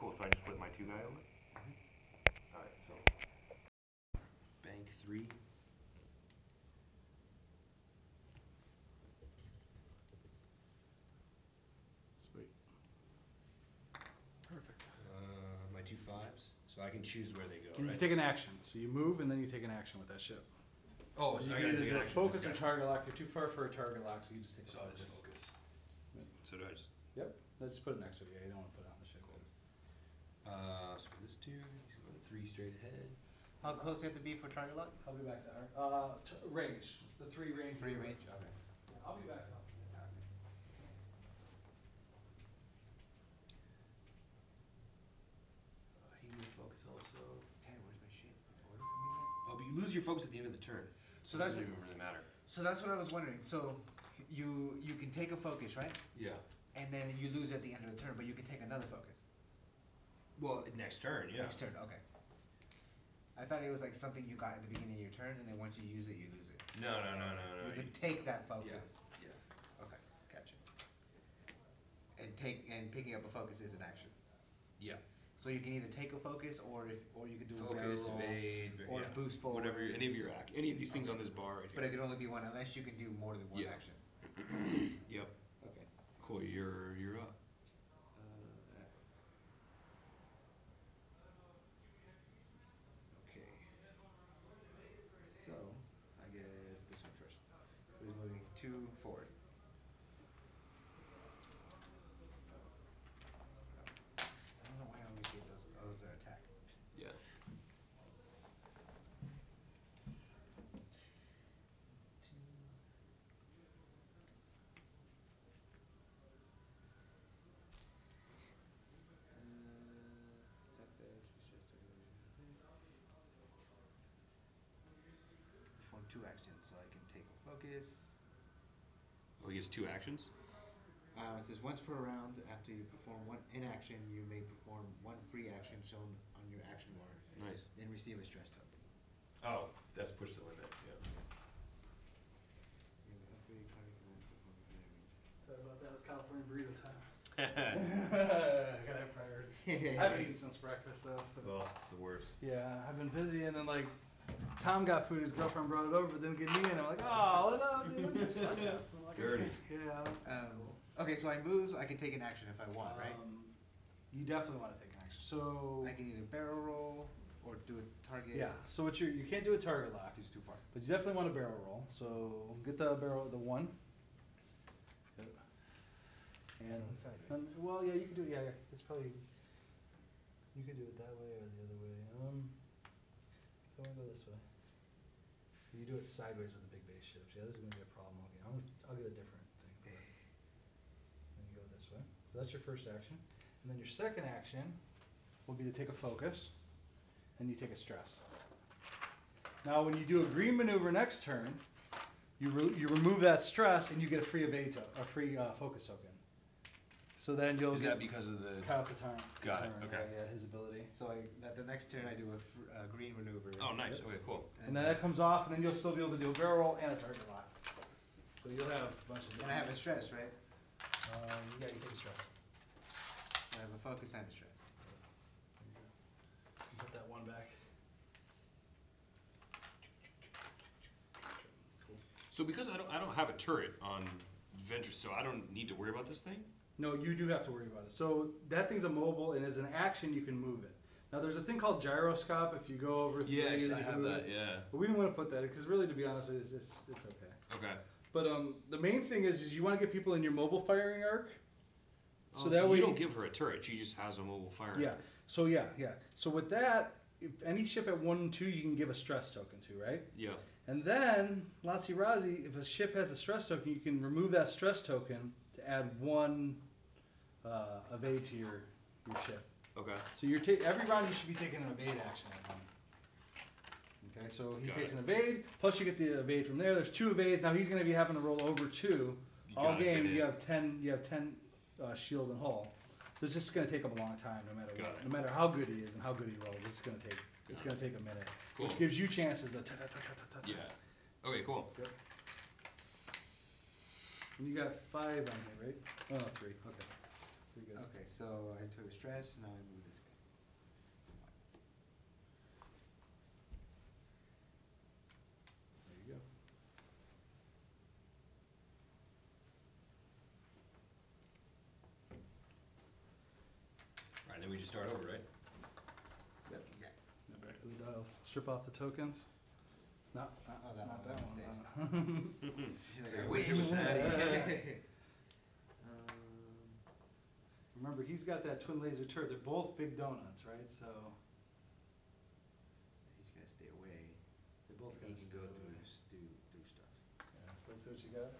cool. So I just put my 2 guy over. All right, so bank 3. Sweet. Perfect. My 2 5s, so I can choose where they go. And right? you take an action. So you move and then you take an action with that ship. Oh, So so you I can gotta either take do an a action. focus or target lock. You're too far for a target lock, so you just take a So I'll focus. just focus. Yep. So do I just? Yep. No, just put it next to you. Yeah, you don't want to put it on the ship. Cool. So for this 2, he's going 3 straight ahead. How close do you have to be for target lock? I'll be back to our range. The 3 range. 3 range. Okay. Yeah, I'll be back up. He would focus also. Dang, where's my ship? Oh, but you lose your focus at the end of the turn. So it that's doesn't even really matter. So that's what I was wondering. So you can take a focus, right? Yeah. And then you lose at the end of the turn, but you can take another focus. Well, next turn, yeah. Next turn, okay. I thought it was like something you got at the beginning of your turn, and then once you use it, you lose it. No. You can take that focus. Yeah. Okay, gotcha. And picking up a focus is an action. Yeah. So you can either take a focus, or you could do a barrel Focus, roll, evade, or boost forward. whatever. Any of these things on this bar. Right But it could only be one, unless you can do more than one Yeah. action. Yep. Okay. Cool. You're up. Okay. So I guess this one first. So he's moving 2 forward. I don't know why I always get those. Oh, those are attack. Yeah. Perform 2 actions, so I can take a focus. Oh, he gets 2 actions. It says once per round, after you perform one inaction, you may perform 1 free action shown on your action bar. Nice. Then receive a stress token. Oh, that's push the limit. Yeah. Sorry about that. It was California burrito time. I gotta have priority. I haven't eaten since breakfast though. So. Well, it's the worst. Yeah, I've been busy, and then like Tom got food, his girlfriend brought it over, but didn't get me, and I'm like, oh, let me just fuck up. I'm like, Dirty. Yeah. Okay, so I move. I can take an action if I want, right? You definitely want to take an action. So I can either barrel roll or do a target. yeah. So what you can't do a target lock, He's too far. but you definitely want a barrel roll. So get the 1. Yep. And well, yeah, you can do it. Yeah, it's probably you could do it that way or the other way. I want to go this way. You do it sideways with a big base shift. Yeah, this is gonna be a problem. I'll get a different thing. Then you go this way. So that's your first action, and then your second action will be to take a focus, and you take a stress. Now, when you do a green maneuver next turn, you remove that stress, and you get a free evade a free focus token. So then you'll Is get that because of the? Kaa'to time. Got it, okay. Yeah, his ability. So at the next turn, I do a green maneuver. Oh, nice. Okay, cool. And then that comes off, and then you'll still be able to do a barrel roll and a target lock. So you'll have a bunch of. And I have a stress, right? Yeah, you take a stress. I have a focus and a stress. Put that 1 back. Cool. So because I don't have a turret on Ventress, so I don't need to worry about this thing. No, you do have to worry about it. So that thing's a mobile, and as an action, you can move it. Now, there's a thing called gyroscope. If you go over 3, Yes, you I can have move that. it. Yeah. But we didn't want to put that because, really, to be honest with you, it's okay. Okay. But the main thing is you want to get people in your mobile firing arc. So that way you don't give her a turret; she just has a mobile fire. Yeah. So yeah. So with that, if any ship at 1 and 2, you can give a stress token to, right? Yeah. And then Lazzi Razzi, if a ship has a stress token, you can remove that stress token to add 1 evade to your ship. Okay. So every round you should be taking an evade action at 1. Okay, so he takes an evade, plus you get the evade from there. There's 2 evades. Now he's going to be having to roll over 2. All game you have 10. You have 10 shield and hull. So it's just going to take him a long time, no matter what. No matter how good he is and how good he rolls, it's going to take. It's going to take a minute, which gives you chances of Yeah. Okay. Cool. Yep. And you got 5 on here, right? Oh, no, 3. Okay. Pretty good. Okay, so I took a stress, now I move this guy. There you go. Right, then we just start over, right? Yep. Yeah. Now back to the dials. Strip off the tokens. No, Oh, that not one that stays. one. It's like, I wish it was that easy. Remember, he's got that twin laser turret. They're both big donuts, right? So He's gotta stay away. they both He got to can stay go away. through stuff. Yeah, so let's see what you got.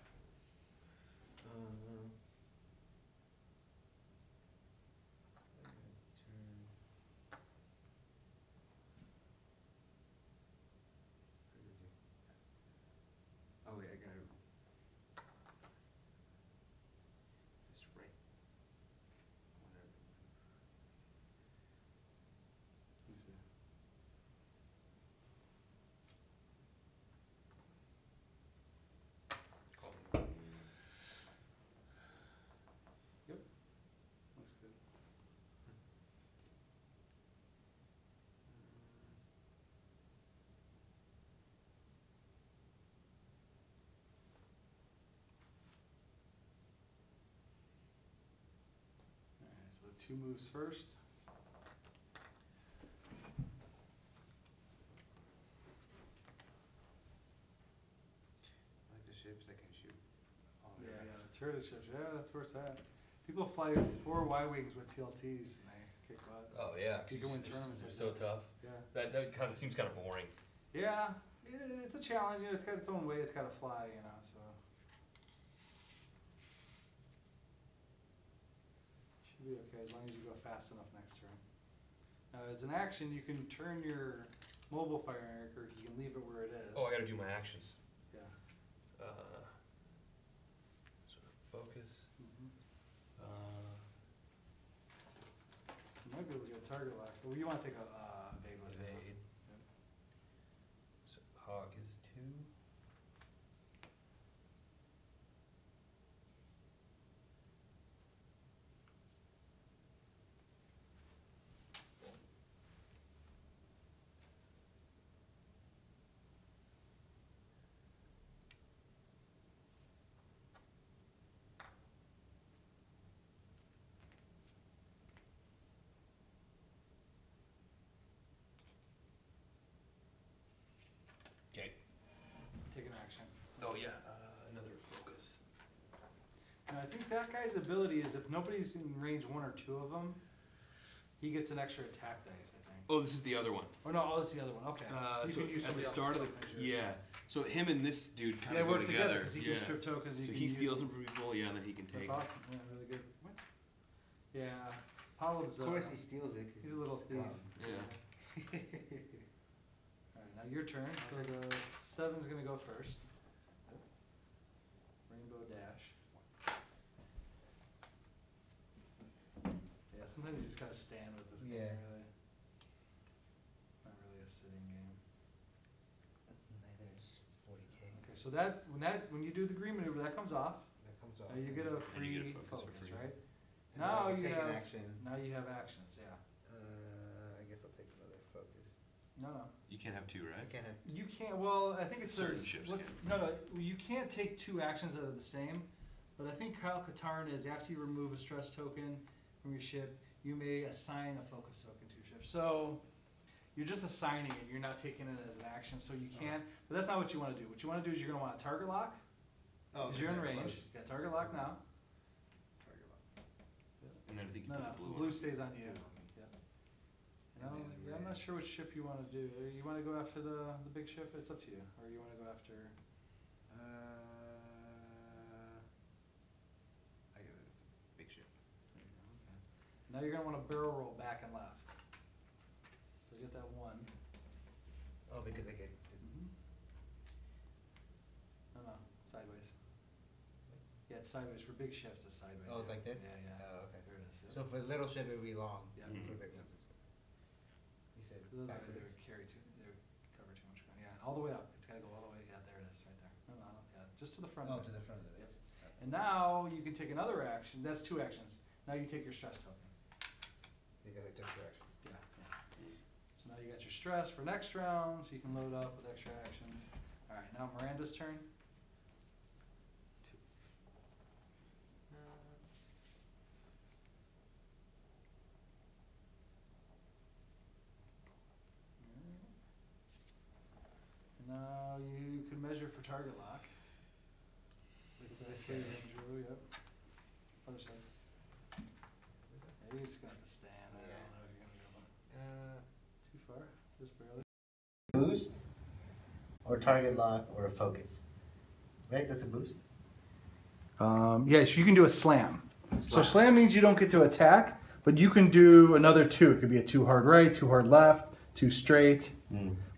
Oh wait, I gotta. That's right. Let me see. Yep. Looks good. Alright, so the 2 moves first. I like the ships that can shoot. all Yeah, around. yeah, the turret ships. Yeah, that's where it's at. People fly 4 Y-wings with TLTs and they kick butt. Oh, yeah. You can win tournaments They're like so tough. Yeah. That kind of seems kind of boring. Yeah, it's a challenge. You know, it's got its own way. It's got to fly. You know, so should be okay as long as you go fast enough next turn. Now, as an action, you can turn your mobile firing or you can leave it where it is. Oh, I gotta do my actions. Yeah. Sort of focus. Mm-hmm. You might be able to get a target lock. Well, you want to take a evade with it. Evade. Yep. So hawk is 2. Okay. Take an action. Oh yeah, another focus. And I think that guy's ability is if nobody's in range 1 or 2 of them, he gets an extra attack dice, I think. Oh, this is the other one. Oh no, that's the other one. Okay. You So can use at the somebody start of else's the stuff, make sure. yeah, so him and this dude kind Yeah, of go work together together. because he Yeah. can strip tokens. You So can he use steals them. them from people, yeah, and then he can take. That's awesome. Yeah, really good. What? Yeah, Palob's. Of course he steals it. 'Cause he's a little it's thief. gone. Yeah. All right, now your turn. So the 7's gonna go first. Rainbow dash. Yeah, sometimes you just gotta stand with this game. Yeah. Really. It's not really a sitting game. Neither is 40K. Okay, so when you do the green maneuver, that comes off. That comes off. Now you get a And free you get a focus for focus, free. right? And Now then I can you take have an action. Now you have actions. Yeah. I guess I'll take another focus. No. You can't have 2, I right? can't have. You can't. Well, I think it Certain says ships what's- can. No. You can't take 2 actions that are the same. But I think Kaa'to is after you remove a stress token from your ship, you may assign a focus token to your ship. So you're just assigning it. You're not taking it as an action. So you can't. But that's not what you want to do. What you want to do is you're going to want a target lock. Oh, Because you're in they're range. close. Yeah, target lock now. Target lock. And then I think you No, put no. the blue The on. blue stays on you. Yeah. Yeah. And No, then yeah, I'm not red. sure which ship you want to do. You want to go after the big ship? It's up to you. Or you want to go after? I got it. Big ship. There you go, okay. Now you're gonna want to barrel roll back and left. So get that 1. Oh, because I get. No, sideways. Yeah, it's sideways for big ships. It's sideways. Oh, it's yeah. like this? Yeah, yeah. Oh, okay. There it is. Yeah. So for little ship it would be long. Yeah. Mhm. For big ones it's. You said Otherwise backwards. they would carry too. They would cover too much ground. Yeah, all the way up. It's got to go all the way. Yeah, there it is, right there. No, yeah, just to the front. Oh, of to it. the front of it. Yep. And now you can take another action. That's 2 actions. Now you take your stress token. Because I took your action. Yeah. So now you got your stress for next round, so you can load up with extra actions. All right, now Miranda's turn. Now you can measure for target lock. With the 3 range rule, yep. Other side. Yeah, you're just gonna have to stand. I don't know if you're gonna be able to. Too far? Just barely. Boost, or target lock, or a focus. Right? That's a boost? Yes, you can do a slam. So slam means you don't get to attack, but you can do another 2. It could be a 2 hard right, 2 hard left, 2 straight.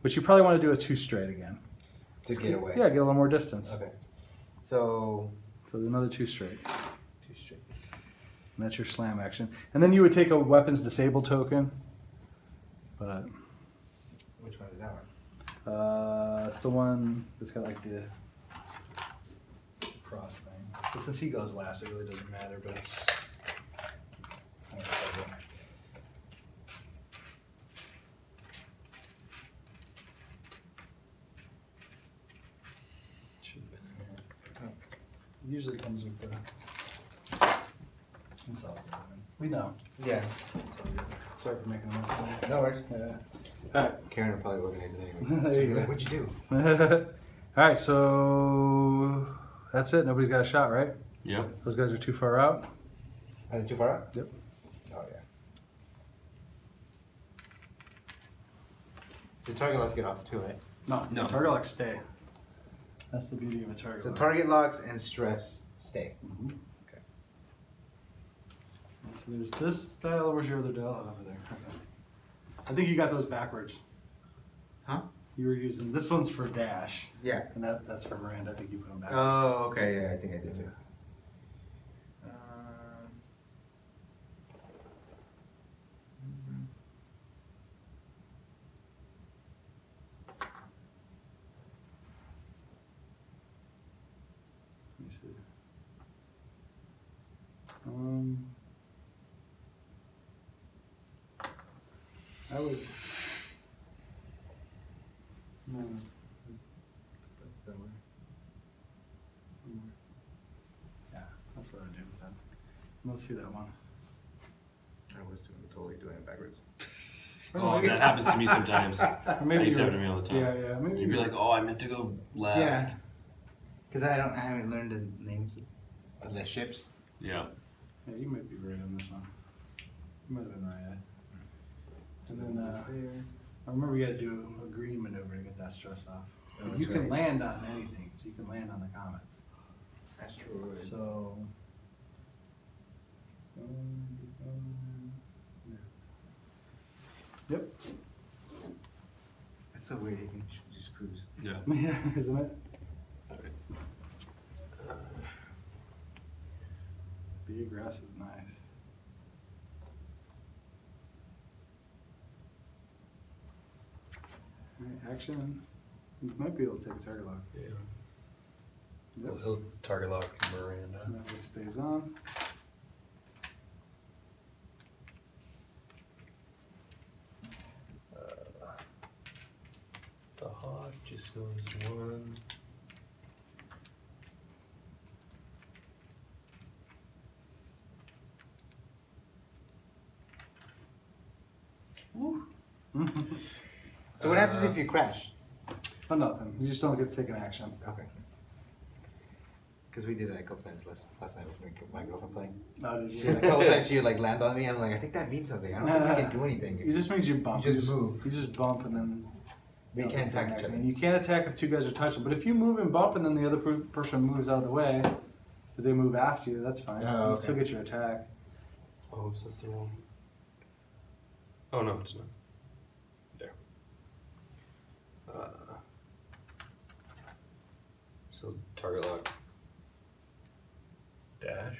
Which you probably want to do a 2 straight again. To get away. Yeah, get a little more distance. Okay. So another 2 straight. 2 straight. And that's your slam action. And then you would take a weapons disable token. But Which one is that one? it's the one that's got like the cross thing. But since he goes last, it really doesn't matter. But it's kind of trouble. It usually comes with the. It's all good. We know. Yeah. It's all good. Sorry for making a mess. No worries. Yeah. Alright. Karen will probably organize it anyways. There you go. What'd you do? Alright, so that's it. Nobody's got a shot, right? Yep. Those guys are too far out. Are they too far out? Yep. Oh, yeah. So target locks get off too, right? No, No. target locks stay. That's the beauty of a target So lock. target locks and stress stay. Mhm. Okay. So there's this dial. Where's your other dial? Oh, over there. Okay. I think you got those backwards. Huh? You were using this one's for dash, Yeah. and that's for Miranda. I think you put them backwards. Oh, okay. Yeah, I think I did too. Let me see. I would. No. That way. Yeah, that's what I do with that. Let's see that one. I was totally doing it backwards. Oh, that happens to me sometimes. Or That maybe used to you're- happen to me all the time. Yeah, yeah. Maybe You'd be like, oh, I meant to go left. Yeah. Because I haven't learned the names of the ships. Yeah. Yeah, you might be right on this one. You might have been right. And then I remember you got to do a green maneuver to get that stress off. Oh, But you that's can right. land on anything, so you can land on the comets. That's true. So. Yep. That's so weird. You can just cruise. Yeah. Yeah, isn't it? Be aggressive, nice. Alright, action. You might be able to take a target lock. Yeah. Yep. He'll target lock Miranda. Now it stays on. The hawk just goes 1. So what happens if you crash? Oh, nothing. You just don't get to take an action. Okay. Because we did that a couple times last night with my girlfriend playing. No, did She, you? a couple times she would like land on me. I'm like, I think that means something. I don't think we can do anything. It just means you bump. You just move. You just bump and then. We you can't take attack each action. other. And you can't attack if 2 guys are touching. But if you move and bump and then the other person moves out of the way, because they move after you, that's fine. Oh, You okay. still get your attack. Oh, so that's the wrong. Oh, no, it's not. There. So target lock. Dash.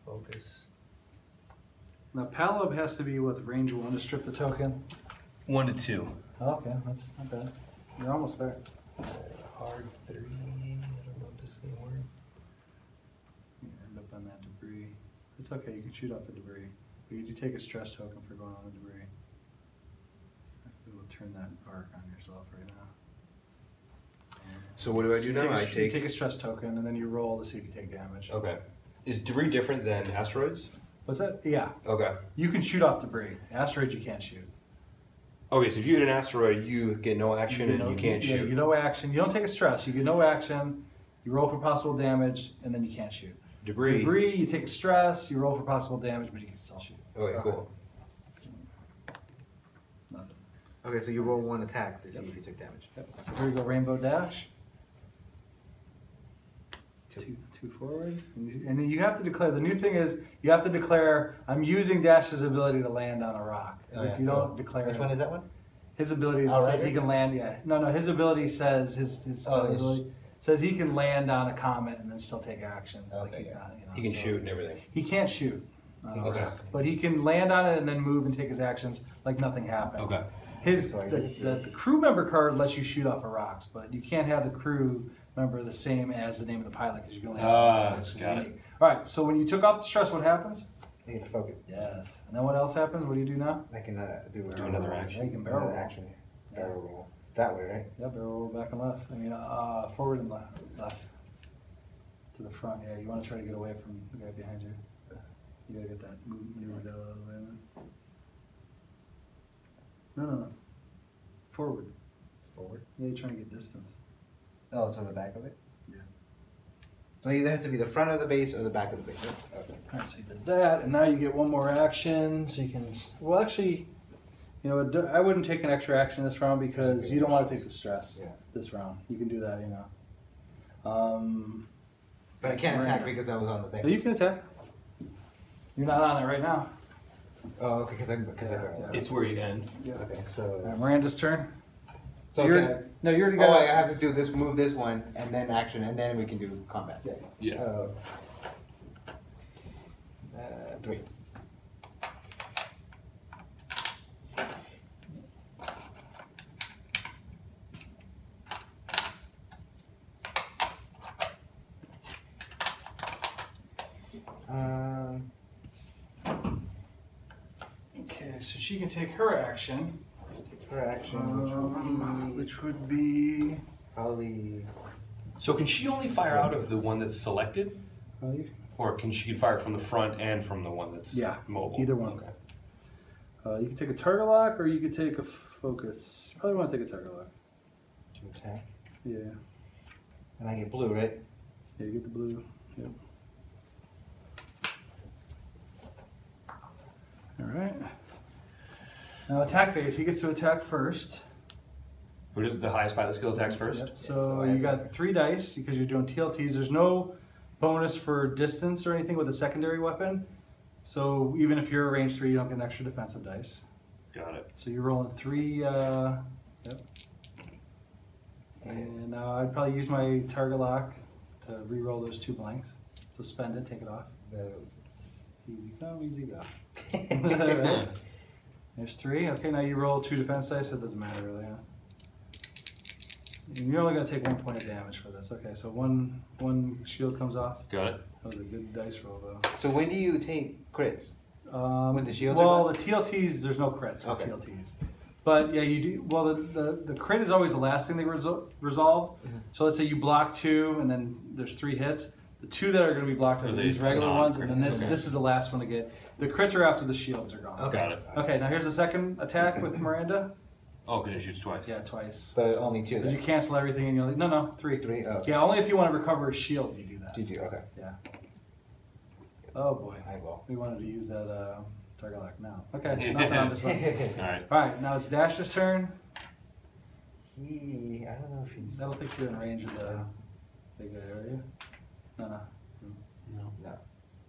Focus. Now Palob has to be with range 1 to strip the token. 1 to 2. Oh, okay, that's not bad. You're almost there. Hard 3. I don't know if this is gonna work. You end up on that debris. It's okay, you can shoot off the debris. But you do take a stress token for going on the debris. We will turn that arc on yourself right now. So what do I do now? You take a stress token and then you roll to see if you take damage. Okay. Is debris different than asteroids? What's that? Yeah. Okay. You can shoot off debris. Asteroids you can't shoot. Okay, so if you hit an asteroid, you get no action and you can't shoot. Yeah, you get no action. You don't take a stress. You get no action. You roll for possible damage, and then you can't shoot. Debris. Debris, you take a stress. You roll for possible damage, but you can still shoot. Okay, cool. Nothing. Okay, so you roll 1 attack to see if you took damage. Yep. So here you go, rainbow dash. Two forward. And then you have to declare, the new thing is, you have to declare, I'm using Dash's ability to land on a rock. If you don't declare Which one is that one? his ability says he can land, No, his ability says, his ability says he can land on a comet and then still take actions. Like he's not, He can shoot and everything. He can't shoot. Okay. But he can land on it and then move and take his actions like nothing happened. Okay. The crew member card lets you shoot off of rocks, but you can't have the crew member the same as the name of the pilot because you can only have got it. All right, so when you took off the stress, what happens? I get to focus. Yes. And then what else happens? What do you do now? I can do another action. Yeah, you can barrel roll. action. Barrel roll. That way, right? Yeah, barrel roll back and left. Forward and left. To the front. Yeah, you want to try to get away from the guy behind you. You gotta get that maneuver out of the way, man. No. Forward. Forward? Yeah, you're trying to get distance. Oh, so the back of it? Yeah. So either has to be the front of the base or the back of the base. Okay. All right, so you did that, and now you get one more action, so you can. Well, actually, I wouldn't take an extra action this round because you don't want to take the stress this round. You can do that, But I can't attack because I was on the thing. So you can attack. You're not on it right now. Oh, okay, because I It's where you end. Yeah. Okay, so. All right, Miranda's turn. So You're- can I, No, you already oh, got. I have to do this, move this one, and then action, and then we can do combat. Yeah. 3. Okay, so she can take her action. Her action, Which would be. probably. So can she only fire out of the one that's selected? Or can she fire from the front and from the one that's mobile? Either one. Okay. You can take a target lock or you could take a focus. You probably want to take a target lock. To attack. Yeah. And I get blue, right? Yeah, you get the blue. Yep. Alright. Now attack phase. He gets to attack first. Who does the highest pilot skill attacks first? Yep. So you got 3 dice because you're doing TLTs. There's no bonus for distance or anything with a secondary weapon. So even if you're a range 3, you don't get an extra defensive dice. Got it. So you're rolling 3. Yep. And now I'd probably use my target lock to re-roll those 2 blanks. So spend it, take it off. Easy come, easy go. There's 3. Okay, now you roll 2 defense dice. So it doesn't matter really, huh? And you're only going to take 1 point of damage for this. Okay, so one shield comes off. Got it. That was a good dice roll, though. So when do you take crits? When the shields well, are the TLTs, there's no crits with Okay. TLTs. But yeah, you do. Well, the crit is always the last thing they resolve. So let's say you block 2, and then there's 3 hits. The 2 that are going to be blocked are these regular ones, and then this is the last one to get. The crits are after the shields are gone. Got it. Okay, now here's the second attack with Miranda. Oh, because it shoots twice. Yeah, twice. But only 2 But then. you cancel everything, and you're like, no, 3. 3? Oh. Yeah, only if you want to recover a shield, you do that. GG, okay. Yeah. Oh boy, I will. we wanted to use that target lock now. Okay, nothing on this one. Alright. All right, now it's Dash's turn. I don't know if he's. I don't think you're in range of the big guy, are you? No. No.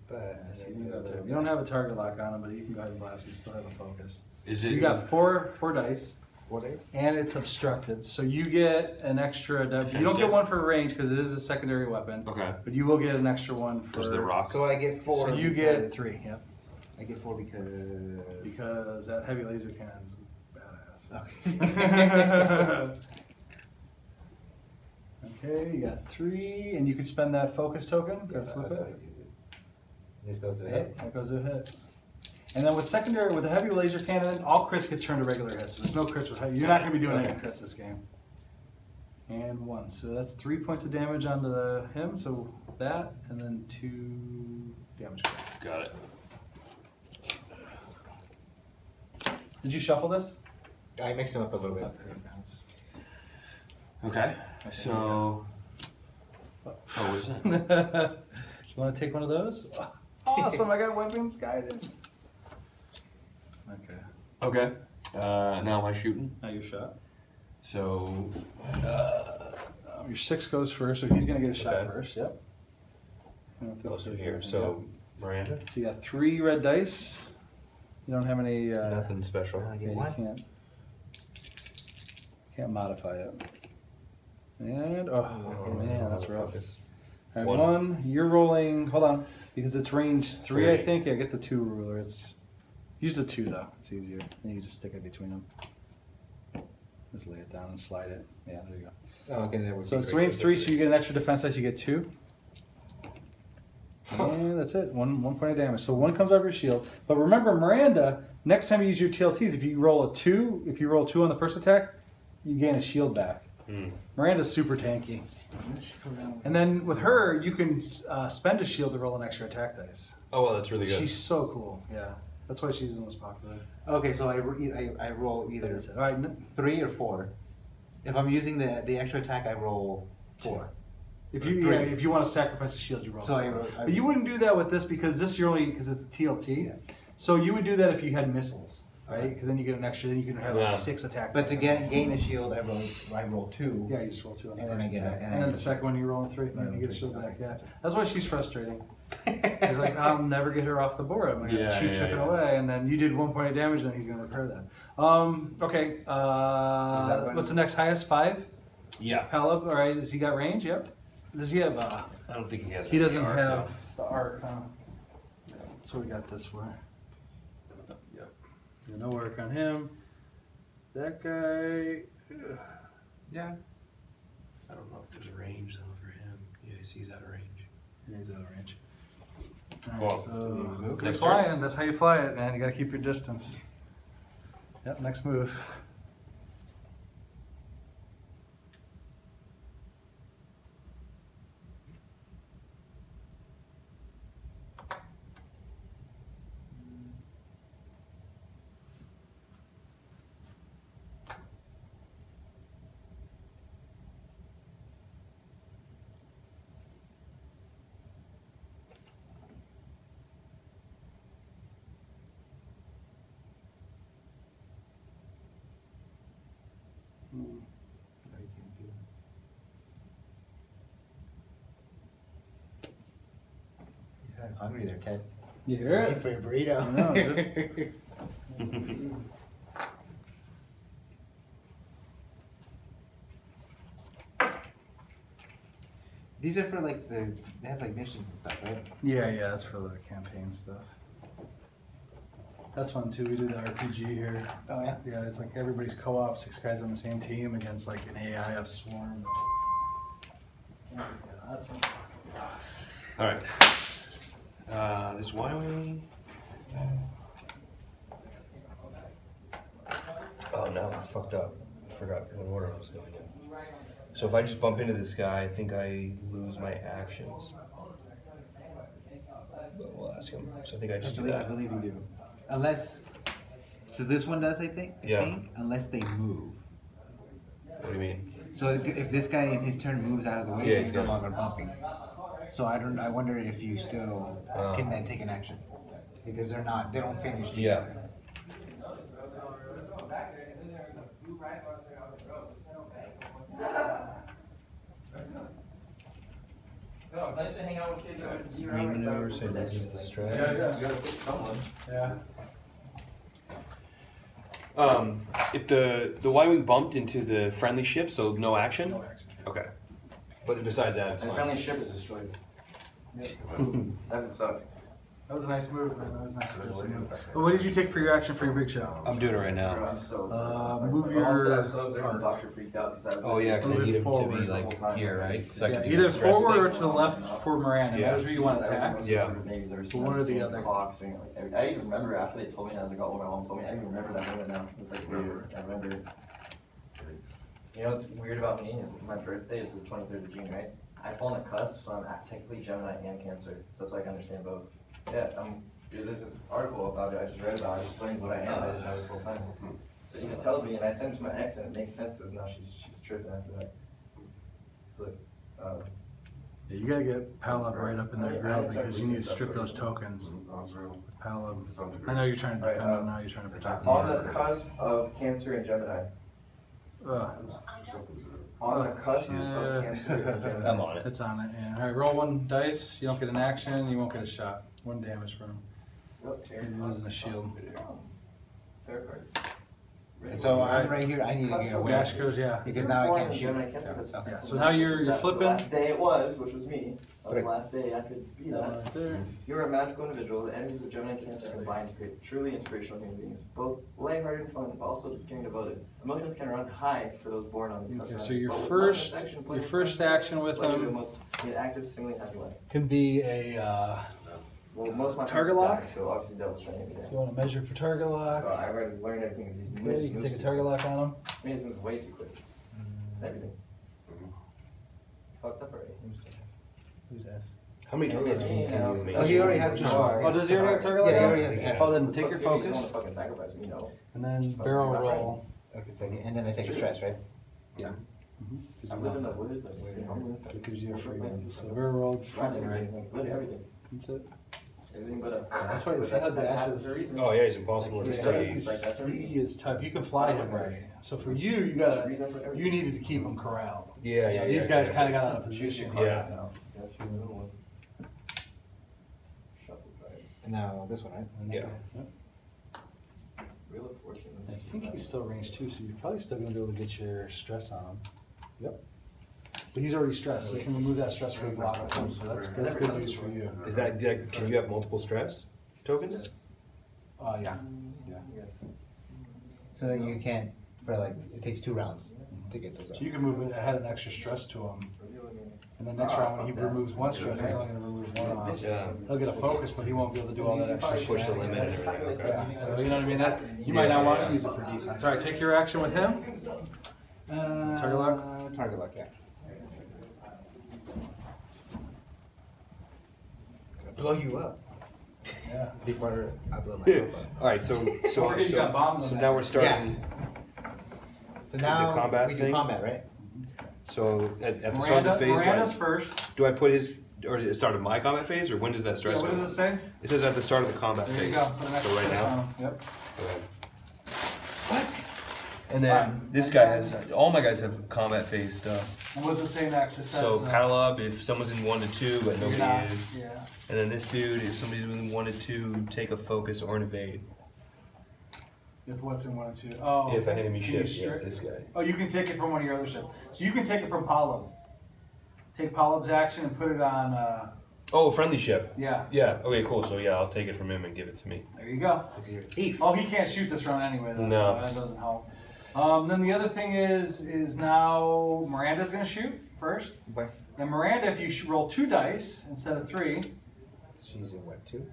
But You don't have a target lock on him, but you can go ahead and blast. You still have a focus. Is So it? you got four dice, 4 days? and it's obstructed. So you get an extra. You Defense don't get dice? one for range because it is a secondary weapon, Okay. but you will get an extra one for Because the rock. So I get 4. So you get 3. Yep. I get 4 because... Because that heavy laser cannon is badass. Okay. Okay, you got 3, and you can spend that focus token. Go flip it. This goes to a hit. That goes to a hit. And then with secondary, with the heavy laser cannon, all crits get turned to regular hits. So there's no crits with heavy. You're not going to be doing any crits this game. And 1. So that's 3 points of damage onto him. So that, and then 2 damage. Got it. Did you shuffle this? I mixed them up a little bit. Okay. So. Oh, what is that? You want to take one of those? Awesome! I got weapons guidance. Okay. Okay. Now am I shooting? Now you're shot. So. Your 6 goes first, so he's going to get a shot Okay. first. Yep. Also here. So Miranda. So you got 3 red dice. You don't have any. Nothing special. I Yeah, get you 1. can't modify it. And oh man, that's rough. All right, 1. 1. You're rolling. Hold on, because it's range 3, I 3. think. Yeah, get the 2 ruler. It's use the 2 though. It's easier. And you can just stick it between them. Just lay it down and slide it. Yeah, there you go. Oh, okay, that would So be it's great. range 3, so you get an extra defense dice. You get 2. And that's it. One point of damage. So 1 comes off your shield. But remember, Miranda, next time you use your TLTs, if you roll a 2, if you roll 2 on the first attack, you gain a shield back. Miranda's super tanky. And then with her, you can spend a shield to roll an extra attack dice. Oh, well, that's really good. She's so cool. Yeah. That's why she's the most popular. Okay, so I roll either That's it. All right. 3 or 4. If I'm using the extra attack, I roll 4. If you 3. if you want to sacrifice a shield, you roll. So I 4. roll- But you wouldn't do that with this because this you're only because it's a TLT. Yeah. So you would do that if you had missiles, right? Okay. Because then you get an extra. Then you can have like Yeah. 6 attacks. But to gain a shield, I roll 2. Yeah, you just roll 2 on the And then first I get attack. a- And then the second one you roll 3, and then you get a shield back. Yeah, that's why she's frustrating. He's like, I'll never get her off the board. I'm gonna Yeah, shoot yeah, chicken yeah. away, and then you did 1 point of damage. Then he's gonna repair that. Okay. that What's the next highest? 5. Yeah. Palob. All right. Does he got range? Yep. Does he have? I don't think he has. He any doesn't arc, have no. the arc. Huh? Yeah, that's what we got this for. Yeah. Yeah, no work on him. That guy. Yeah. I don't know if there's a range though for him. Yeah, he's out of range. Yeah, he's out of range. Well, Alright, so move. good Next flying. That's how you fly it, man. You gotta keep your distance. Yep. Next move. I'm hungry there, Ted. You hear Ready it? for your burrito. I know, dude. These are for like they have like missions and stuff, right? Yeah, that's for the campaign stuff. That's fun too. We do the RPG here. Oh yeah. Yeah, it's like everybody's co-op, 6 guys on the same team against like an AI of Swarm. Yeah, that's fun. All right. This Y-wing. Oh no, I fucked up. I forgot what order I was going in. So if I just bump into this guy, I think I lose my actions. But we'll ask him. So I think I just do I that. believe you do. Unless, so this one does, I think, Yeah. unless they move. What do you mean? So if this guy in his turn moves out of the way, Yeah, he's he's no good. longer bumping. So I wonder if you still can then take an action. Because they don't finish Yeah. together. No, it's nice to hang out with kids. Green maneuver, so this is the stretch. You gotta pick someone. Yeah. If the Y-wing bumped into the friendly ship, so no action? No action. Okay. But besides that, it's And fine. friendly ship is destroyed. That would suck. That was a nice move, man. That was a nice move. But what did you take for your action for your big shot? I'm doing it right now. Move your... Oh yeah, because I need him to be like here, right? So I can do either the stress forward thing. or to the left for Miranda. Yeah. That is where you want to attack. Yeah. So one or the other. I even remember after they told me, as I got what my mom told me, I even remember that moment now. It was like weird. I remember. You know what's weird about me is my birthday is the 23rd of June, right? I fall on a cusp, so I'm technically Gemini and Cancer. So that's why I can understand both. Yeah, there's an article about it I just read about. I just learned what I am. I didn't know this whole time. So it even tells me, and I sent it to my ex, and it makes sense because now she's tripping after that. It's like, Yeah, you gotta get Palob right up in their grill because you need to strip those tokens. Palob. I know you're trying to defend them now. You're trying to protect them. on the cusp of Cancer and Gemini. On the cusp of Cancer and Gemini. I'm on it. It's on it, yeah. All right, roll one dice. You don't get an action. You won't get a shot. 1 damage from him. He's losing a shield. Third card. And so I'm right here, I need to get away. Dash goes, yeah. Because now I can't shoot. Yeah. So now you're flipping. The last day it was, which was me. That was Okay. the last day I could be that. Right there. You're a magical individual. The enemies of Gemini and Cancer combine to create truly inspirational human beings. Both lighthearted and fun, but also caring devoted. Emotions can run high for those born on these Okay, cusps. so your But with first much affection, play, action with play, him must be an active, singly happy life. can be a. Well, most of my Target friends lock? died, so obviously Devil's trying to get me So down. you want to measure for target lock. So I already learned everything because he's Okay, you can take a target lock on him. He moves way too quick. Everything. Fucked up already. Who's F? How many targets can you make? Oh, he already has Just no. one. Oh, does he already have target lock? Yeah, he on? already has F. Oh, then take your You don't focus want to fucking sacrifice me, no. and then barrel roll. Okay, so, and then I take a stress, right? Yeah. I live in the woods, like, homeless. It gives you a free one. So barrel roll front and right. Literally everything. That's it. Everything but a. That's why you see how Dash is. Oh yeah, he's impossible to Yeah, stay. he is tough. You can fly him right. So for you, you needed to keep him corralled. Yeah, yeah. These guys kind of got out of position. Yeah. That's your little one. Shuffle cards. And now this one, right? Yeah. Wheel of Fortune. I think he's still range 2, so you're probably still going to be able to get your stress on him. Yep. But he's already stressed, so you can remove that stress for block with him, so that's good news for you. Is that, can you have multiple stress tokens? Yeah. Yes. So then you can't, for like, it takes 2 rounds to get those So out. you can move it ahead an extra stress to him. And then next round, when he removes 1 stress, he's only going to remove 1 off. Yeah. He'll get a focus, but he won't be able to do all that extra Push the limit and shenanigans. everything, Yeah, okay. so you know what I mean? That you might not want to use it for defense. All right, take your action with him. Target lock? Target lock, yeah. Blow you up. Yeah. Before I blow myself up. Alright, so You got bombs on that. now we're starting, So now combat we do thing? combat, right? so at the start of the phase, Miranda's first. do I put his, or at the start of my combat phase, or when does that Yeah, stress what go? does it say? It says at the start of the combat There you phase. go. Put an extra So right stress now? on him. Yep. Okay. What? And then this guy has, all my guys have combat phase stuff. And what does it say next? It says, So Palob, if someone's in 1 to 2, but you're nobody not- is. Yeah. And then this dude, if somebody's in 1 to 2, take a focus or an evade. If what's in 1 and 2? Oh. If an enemy can you ship, yeah, strip- this guy. Oh, you can take it from one of your other ships. So you can take it from Palob. Take Palob's action and put it on, Oh, friendly ship. yeah. Yeah, okay, cool. So yeah, I'll take it from him and give it to me. There you go. Because you're a thief. Oh, he can't shoot this round anyway, though, No. so that doesn't help. Then the other thing is now Miranda's going to shoot first. Okay. And Miranda, if you roll 2 dice instead of 3, She's in what, 2?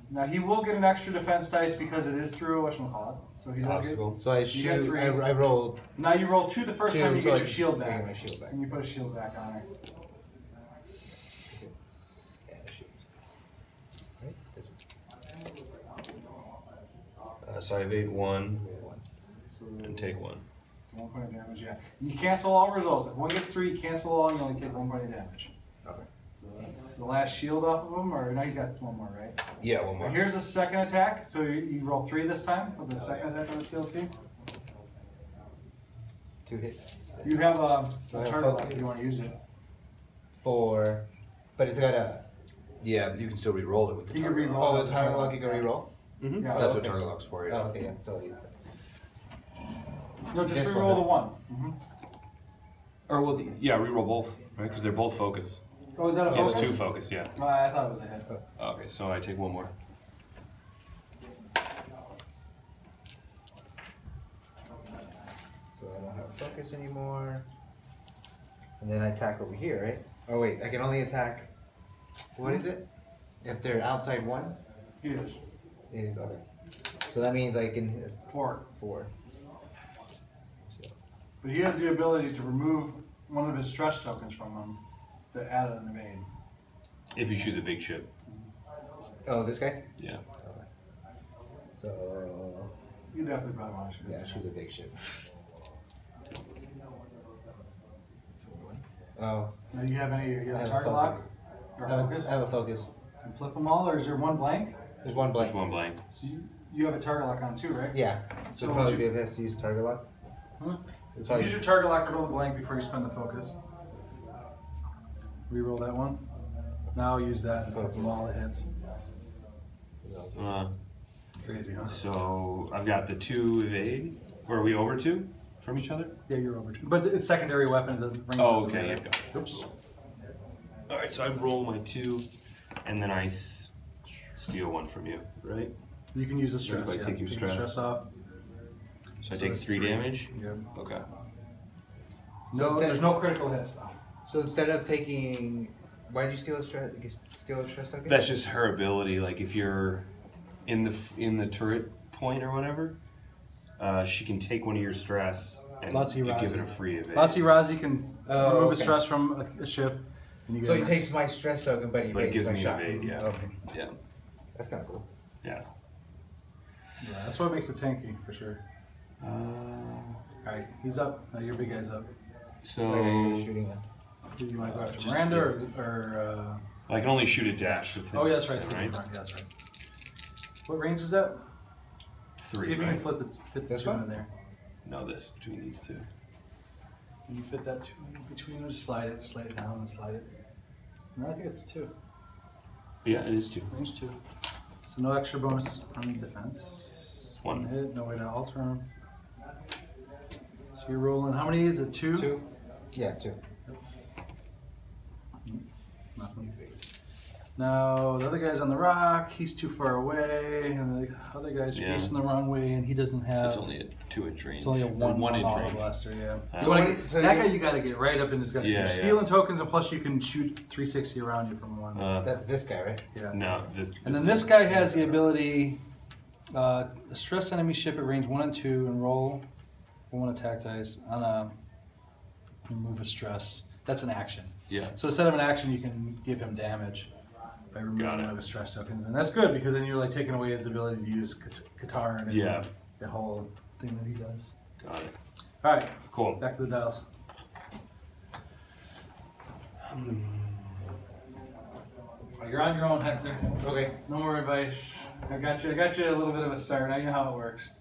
now he will get an extra defense dice because it is through whatchamacallit. So he does get. Obstacle. So I You got shoot, 3. I rolled Now you roll 2 the first 2, time you so get I your shield I get back. my shield back. And you put a shield back on her. Yeah, shoot. Right? This one. So I evade 1 1. and take 1. So 1 point of damage, yeah. And you cancel all results. If one gets 3, you cancel all and you only take 1 point of damage. Okay. So that's the last shield off of him, or no, he's got 1 more, right? Yeah, 1 Now more. here's the second attack. So you roll 3 this time for the second attack on the field team. 2 hits. You have a Do I have target lock if focus? you want to use it. 4. But it's got a. Yeah, but you can still re-roll it with the You can target re-roll. lock. Oh, the target lock you can reroll? Mhm. Yeah. That's what Okay. target lock's for, yeah. Oh, okay, yeah. So I'll use that. No, just This one, re-roll the huh? 1. Or well, yeah, re-roll both, right? Because they're both focus. Oh, is that a He focus? has 2 focus, yeah. Oh, I thought it was a hit. Okay, so I take 1 more. So I don't have focus anymore. And then I attack over here, right? Oh wait, I can only attack. What is it? If they're outside 1? He is. It is, okay. So that means I can hit 4. 4. But he has the ability to remove one of his stress tokens from him to add an evade. If you shoot the big ship. Oh, this guy? Yeah. So, You definitely probably want to shoot. yeah, shoot the big ship. Oh, Now, you have any? You I have have a a target lock or I have, focus? I have a focus. And flip them all, or is there one blank? There's one blank. There's 1 blank. So you have a target lock on too, right? Yeah. So So probably be best to use target lock. Huh? It'd So probably- use your target lock to roll the blank before you spend the focus. Reroll that one. Now use that and flip them all. It hits. Crazy, huh? So I've got the 2 evade. Or are we over 2 from each other? Yeah, you're over 2. But it's secondary weapon. It doesn't range. Oh, doesn't okay. matter. Yeah, Oops. Alright, so I roll my 2, and then I steal 1 from you, right? You can use the stress. Everybody take your the stress. stress off. So I take it's 3 damage? Yeah. Okay. No, instead- there's no critical hits though. So instead of taking, why did you steal a stress? Steal a stress token? That's just her ability. Like if you're in the turret point or whatever, she can take 1 of your stress and Lotsy you Razi. give it a free evade. Lotsy Razi can remove a okay. stress from a ship. And you So get he a takes my stress token, but he But it evades gives my me an shot. evade, yeah. Okay, Yeah. that's kind of cool. Yeah. Yeah, that's what makes it tanky for sure. Uh, Alright, he's up. Now your big guy's up. so Like, shooting one. Do you want to go after Just- Miranda or I can only shoot a dash. If oh yeah, that's right. right? Right? Yeah, that's right. What range is that? 3, See if you right? can fit the This 2 one? in there. No, this between these 2. Can you fit that 2 in between or just slide it down and slide it? No, I think it's 2. Yeah, it is 2. Range 2. So no extra bonus on defense. 1. Hit, no way to alter him. So you're rolling, how many is it? 2? 2? Yeah, 2. Nothing. Now the other guy's on the rock, he's too far away, and the other guy's Yeah. facing the wrong way, and he doesn't have. It's only a 2-inch range. It's only a Or 1 inch auto range. blaster, yeah. So You wanna what- get- so that you- guy you gotta get right up in his guts. Yeah, You're yeah. stealing tokens, and plus you can shoot 360 around you from one. That's this guy, right? Yeah. No, this. And then this guy has the ability, stress enemy ship at range 1 and 2 and roll 1 attack dice on a remove a stress. That's an action. Yeah. So instead of an action, you can give him damage by removing Got it. one of his stress tokens, and that's good because then you're like taking away his ability to use Katar and Yeah. the whole thing that he does. Got it. All right, Cool. back to the dials. You're on your own, Hector. Okay. No more advice. I got you a little bit of a start. Now you know how it works.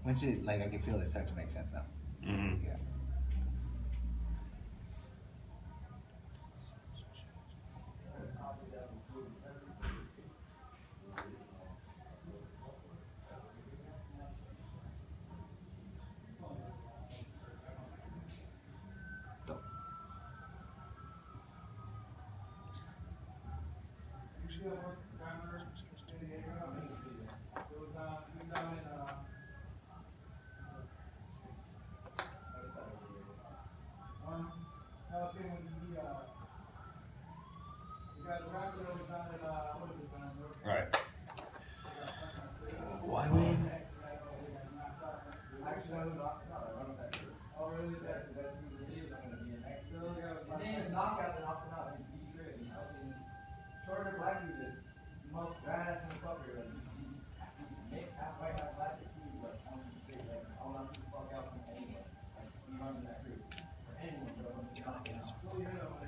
Once you, like, I can feel it start to make sense now. Mm-hmm. Yeah. Right. Why we?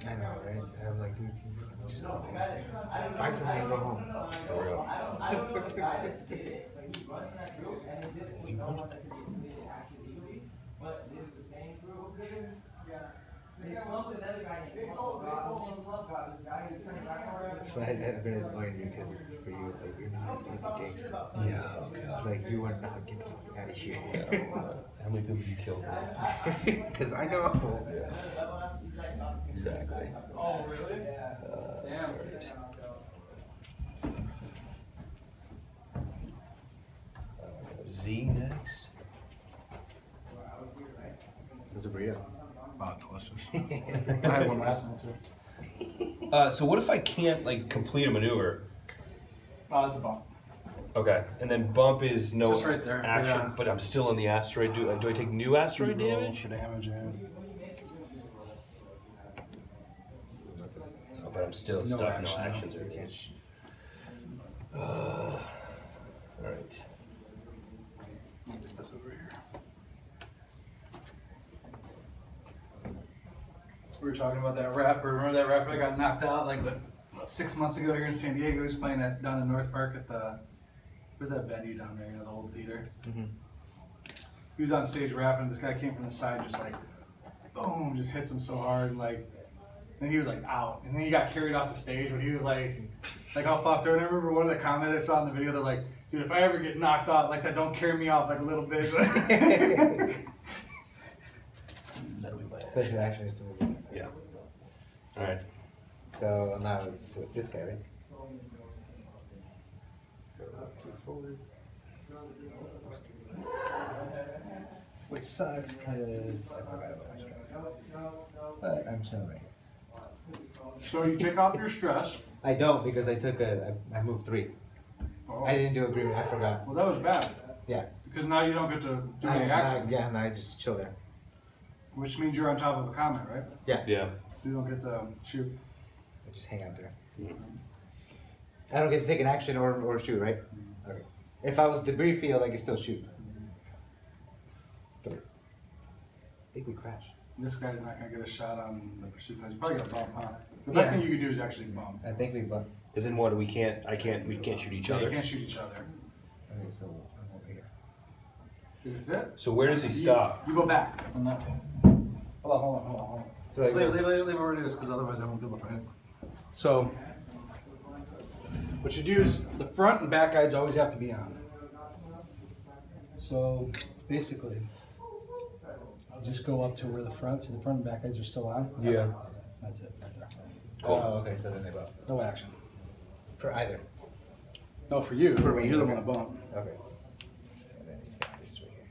I know. right? And I'm like, dude, can you just buy something and go home. For real. It's funny, I've been annoying you because it's for you. It's like you're not a fucking gangster. Yeah. Okay. It's like you are not get the fuck out of here. How many people you killed? Because I know. Yeah. Exactly. Oh, really? Damn. Right. Z next. There's a burrito. Wow, delicious. I had one last night too. So what if I can't like complete a maneuver? Oh, it's a bump. Okay, and then bump is no Just right there, action, yeah. but I'm still in the asteroid. Do I take new asteroid damage? For damage, yeah. Oh, but I'm still No stuck. action, No actions. no. Or all right. Get this over here. We were talking about that rapper. Remember that rapper that got knocked out like what, 6 months ago here in San Diego? He was playing down in North Park at the, where's that venue down there? You know, the old theater. Mm-hmm. He was on stage rapping. This guy came from the side, just like, boom, just hits him so hard, like. And he was like out, and then he got carried off the stage. But he was like how fucked up. And I remember one of the comments I saw in the video. They're like, dude, if I ever get knocked out like that, don't carry me out like a little bit. That'll be my Such an action is to move. Yeah. All right. So now it's this guy, right? So move forward. Which sucks because I forgot about my stress. But I'm chill right. So you take off your stress. I don't because I took I moved 3. Oh. I didn't do agreement. I forgot. Well, that was bad. Yeah. Because now you don't get to do any action. Yeah, now I just chill there. Which means you're on top of a comment, right? Yeah. Yeah. So you don't get to shoot. I just hang out there. I don't get to take an action or shoot, right? Okay. If I was debris field, I could still shoot. 3. I think we crashed. This guy's not gonna get a shot on the pursuit class. You probably got a bump, huh? The best thing you could do is actually bump. I think we bumped. Isn't what we can't shoot each Yeah, other. you can't shoot each other. Okay, so I'm over here. Did it fit? So where does he stop? You go back on that. Hold on. Do I Just leave go- it where it is, because otherwise I won't be able to find it. So, what you do is the front and back guides always have to be on. So, basically, you just go up to where the front and back guides are still on. Yeah. That's it, right there. Cool. Oh, okay, so then they bump. No action. For either. No, for you. For me, You're the okay. one to bump. Okay. And then he's got this right here.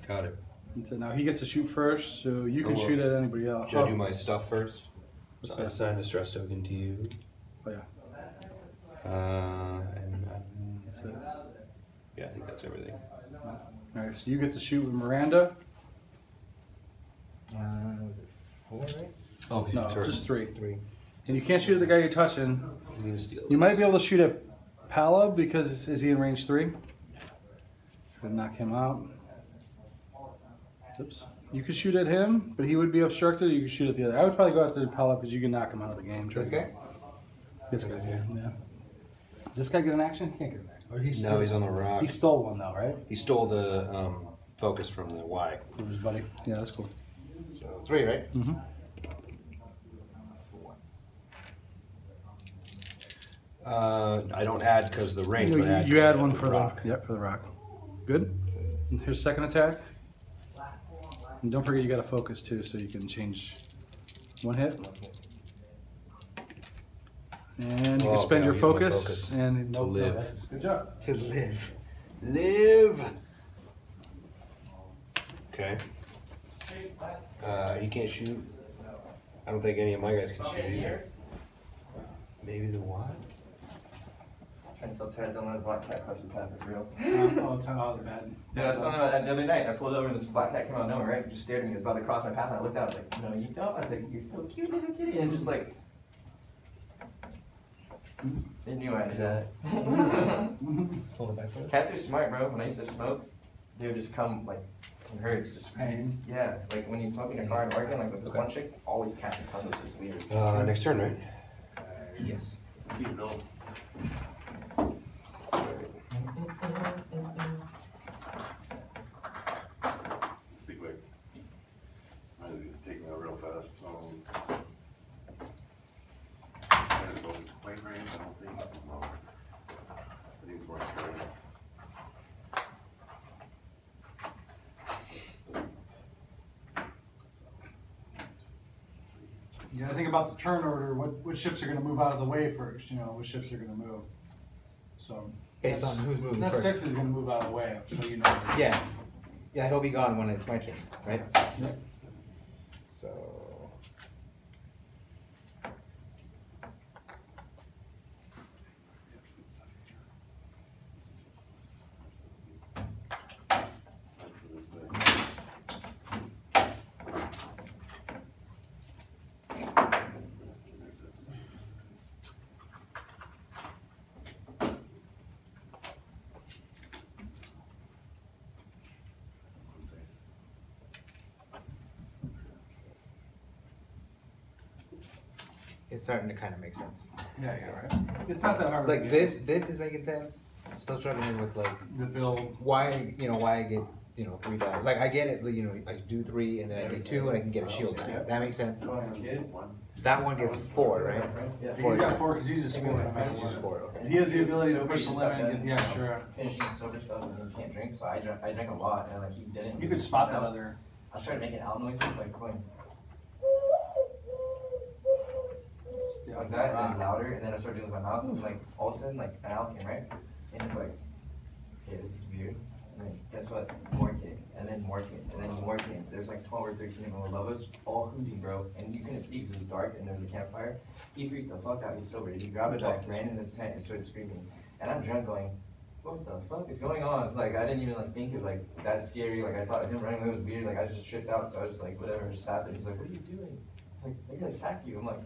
Got it. And so now he gets to shoot first, so you can Oh, well. shoot at anybody else. Should I do my stuff first? What's I that? assign a stress token to you. Oh, yeah. That's it. Yeah, I think that's everything. Alright, so you get to shoot with Miranda. Was it 4, right? Oh, No, just 3. 3. And you can't shoot at the guy you're touching. He's gonna steal. You might be able to shoot at Palob because is he in range 3? Could knock him out. Oops. You could shoot at him, but he would be obstructed. Or you could shoot at the other. I would probably go after Palob because you can knock him out of the game. This guy? This guy's here. Yeah. This guy get an action? He can't get an action. Or he's No, he's on the rock. He stole one though, right? He stole the focus from the Y. From his buddy. Yeah, that's cool. So 3, right? Mm-hmm. I don't add because the range. but add You 'cause I add have one the for rock. the for the rock. Good. And here's second attack. And don't forget you got to focus too, so you can change one hit. And you Oh, can spend okay, your I'll use my focus, focus and to live. that's- Good job. To live. Live. Okay. He can't shoot. I don't think any of my guys can shoot either. Maybe the Y. Trying to tell Ted don't let a black cat cross the path, it's real. Oh, the bad. Dude, I was telling him about that the other night. I pulled over and this black cat came out of nowhere, right? Just stared at me. He was about to cross my path and I looked out. I was like, no, you don't. I was like, you're so cute, little kitty. And just like, they knew I did that. Hold it back for it. Cats are smart, bro. When I used to smoke, they would just come like It hurts. Just Pain? Yeah, like when you smoke in a car in Oregon, like with this one chick, always catching tons of it's weird. Next turn, right? Yes. Let's see you build. Let's be quick. Might be taking out real fast, so. I'm gonna go with this plane range, I don't think. No. I think it's more experience. You gotta think about the turn order, what ships are gonna move out of the way first, you know, what ships are gonna move. So. Based on who's moving That first. 6 is gonna move out of the way, so you know. Yeah. Yeah, he'll be gone when it's my turn, right? Yep. So. It's starting to kind of make sense. Yeah, right. It's not that hard. Like this is making sense. I'm still struggling with like The build. why I get 3 dice. Like I get it, I do 3 and then I do 2 and I can get a shield back. That makes sense. That one gets 4, right? Yeah. He's got 4 because he's just 4 no matter This is just what. 4. Okay. He has the ability to push the limit and get the extra. Finishing sober stuff and you can't drink, so I drank a lot and like he didn't. You could spot that other. I started making owl noises like going like that and then louder, and then I started doing with my mouth, and like all of a sudden like an owl came, right? And it's like, okay, this is weird. And then guess what? More came, and then more came, and then more came. There's like 12 or 13 of them above us, all hooting, bro. And you couldn't see because it was dark and there was a campfire. He freaked the fuck out. He's sober. He grabbed a bag, ran in his tent, and started screaming. And I'm drunk, going, what the fuck is going on? Like I didn't even like think it was like that scary. Like I thought him running away was weird. Like I just tripped out, so I was like, whatever, just sat there. He's like, what are you doing? He's like, they're gonna attack you. I'm like,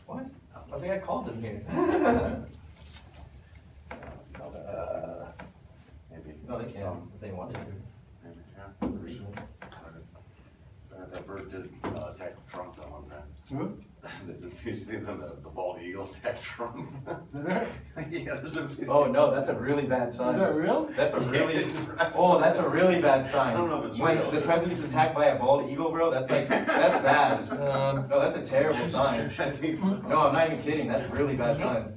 what? I was like, I called them here. Maybe. No, they can if they wanted to. Maybe, yeah. There's a reason. That bird did attack Trump that one time. Who? Did you see the bald eagle attack Trump? Did there? Yeah, there's a video. Oh no, that's a really bad sign. Is that real? That's a really. It's Oh, that's a really bad sign. I don't know if it's when real. the president's attacked by a bald eagle, bro. That's like that's bad. No, that's a terrible sign. I think so. No, I'm not even kidding. That's a really bad sign.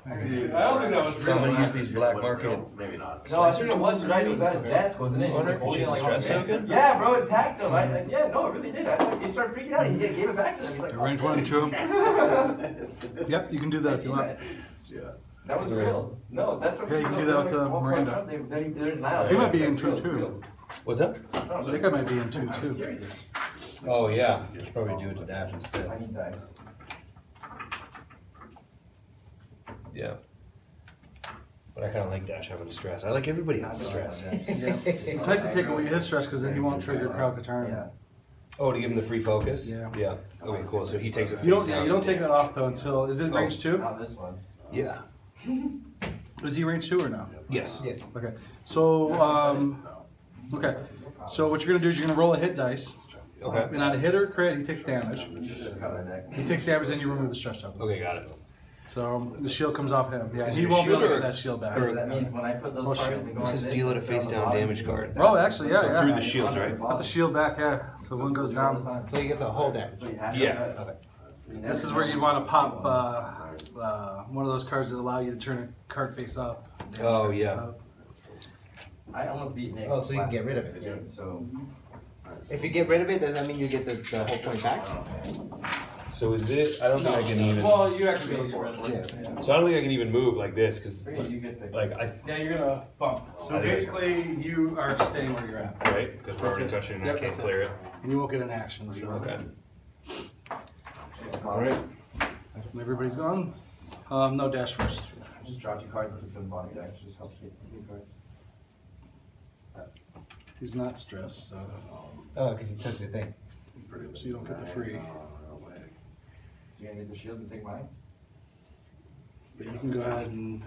I don't think that was So real. I'm gonna use these black Was it market. real? Maybe not. No, I think it was right. It was at his desk, wasn't it? He was like holding it like on his Stress hand. token? Yeah, bro, it attacked him. Yeah, no, it really did. He started freaking out. He gave it back to them. He's like, Range 1 and 2. Yep, you can do that if you want. Yeah. That was real. No, that's what Yeah, you can do that with Miranda. They He might be in 2 too. What's that? I think I might be in 2 I'm too. serious. Oh yeah, should probably do it to Dash instead. I need dice. Yeah. But I kind of like Dash having the stress. I like everybody having the stress. It's nice to take away his stress because then he won't trigger Kaa'to turn. Yeah. Oh, to give him the free focus? Yeah. Yeah. Okay, cool. So he takes it. You don't take that off though until, is it range 2? Not this one. Yeah. Is he range 2 or no? Yes. Yes. Okay, so, okay. So what you're gonna do is you're gonna roll a hit dice. Okay. And on a hit or crit, he takes damage. Cut my neck. He takes damage and you remove the stress token. Okay, got it. So the shield comes off him. Yeah, Is he it a won't be able to shield get that shield back. or- That means when I put those Oh, cards shit. and go This on is this, deal at a on face the down bottom, damage you go card. like that. Oh, actually, yeah, So yeah. through the shields, right? Put the shield back, yeah. So one goes down. So he gets a whole damage. So you have Yeah. to cut. Okay. So you This never is where know. you'd want to pop one of those cards that allow you to turn a card face up. Oh, Card face yeah. up. I almost beat Nick. Oh, so you can last get rid of it. game, So If you get rid of it, does that mean you get the whole point back? So with this, I don't think I can even. Well, you actually be able to get rid of it. Yeah. So I don't think I can even move like this because, you get the. like, Yeah, you're gonna bump. So I think- basically, you are staying where you're at. right? Because we're That's already it. touching and Yep, I can't that's it. clear it. And you won't get an action. So. Okay. All All right. When everybody's gone. No dash first. Just drop your cards and put them in the bottom deck. Just helps get your cards. He's not stressed, so Oh, because he took the thing. so you don't get the free. So you're gonna get the shield and take mine? But you can go ahead and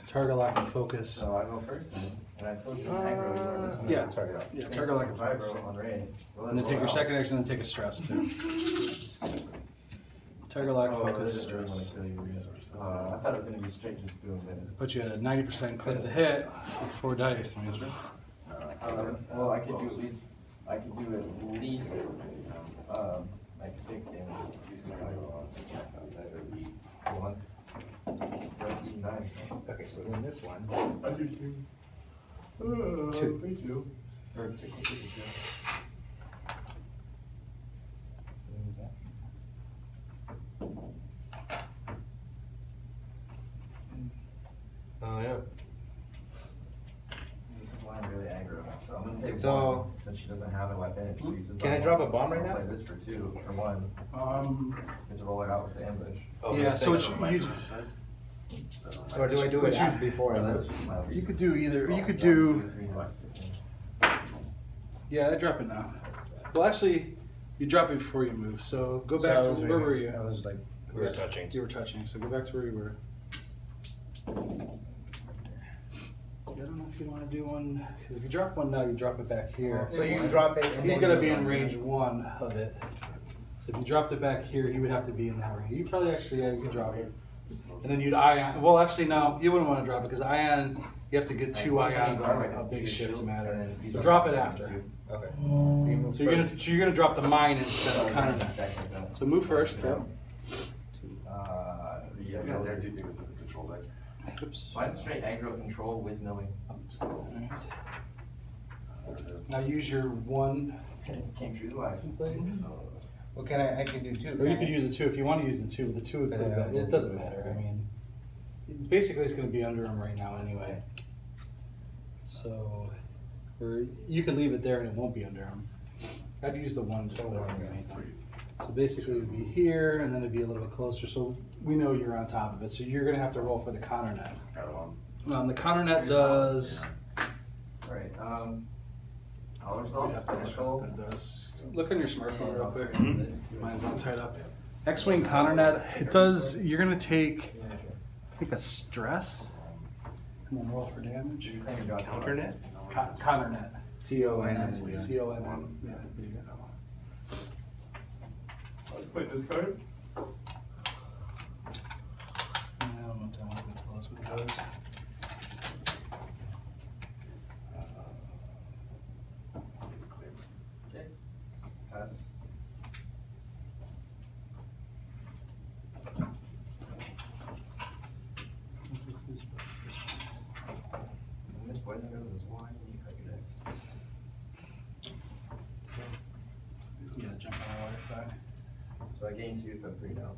Target lock and focus. So I go first then. And I told you aggro, you were listening. Yeah. Target lock. Yeah, target lock and focus. Aggro on Ray. And then take your second action and take a stress too. Target lock, Oh, focus, this is really stress. wanna kill you. I thought it was gonna be straight just boom. Put you at a 90% clip to hit with 4 dice. I mean, it's- Well, I could do at least like 6 damage. One. That's even 9, so. Okay, so then this one. I do too. Two. Me too. Or pick one, pick one. So what is that? Oh, yeah. This is why I'm really aggro. So I'm gonna take So- one, since she doesn't have a weapon. If she uses Can I my drop a one, bomb so right I'll now? Play this for 2 or 1. Just roll it out with the ambush. Oh, Yeah, that's so it. you Or do I do it before and That's then? just my you could do either. You could 1, 2, do. 3, 15. Yeah, I drop it now. Well, actually, you drop it before you move. So go back to where were you? I was like, We were touching. You were touching. So go back to where you were. Yeah, I don't know if you want to do one, because if you drop one now, you drop it back here. so you can drop it. And He's then gonna you- be in range 1 of it. So if you dropped it back here, he would have to be in that range. You probably actually, yeah, you could drop it. And then you'd ion, well, actually, no, you wouldn't want to drop it, because ion, you have to get 2 ions on a big shift matter. So drop it after. Okay. So you move So you're gonna drop the mine instead of kind of. So move first, yeah. Yeah, Yeah, there do things in the control deck. Oops. Mine's straight aggro control with milling. Alright. Now use your 1, Came true to life. Well, I can do 2. or you could use the 2 if you want to use the 2, but the 2 would put it back. It doesn't matter, I mean, basically it's gonna be under him right now anyway. So, or you could leave it there and it won't be under him. I'd use the 1 just for the main thing. So basically it'd be here and then it'd be a little bit closer, so we know you're on top of it, so you're gonna have to roll for the counter net. The counter net does. Alright, I'll resolve We'd have to look special. up what that does. Look on your smartphone real quick. This to- Mine's all tied up. X-Wing counter net, it does, you're gonna take, I think, a stress and then roll for damage. Counter net? Counter net. C-O-N-N. C-O-N-N. Yeah, there you go. Wait, this card? I don't know if that one can tell us what it does. Okay. Pass. And this poison goes is 1, you cut your decks. You gotta jump on Wi-Fi. So I gain 2, so I'm 3 now.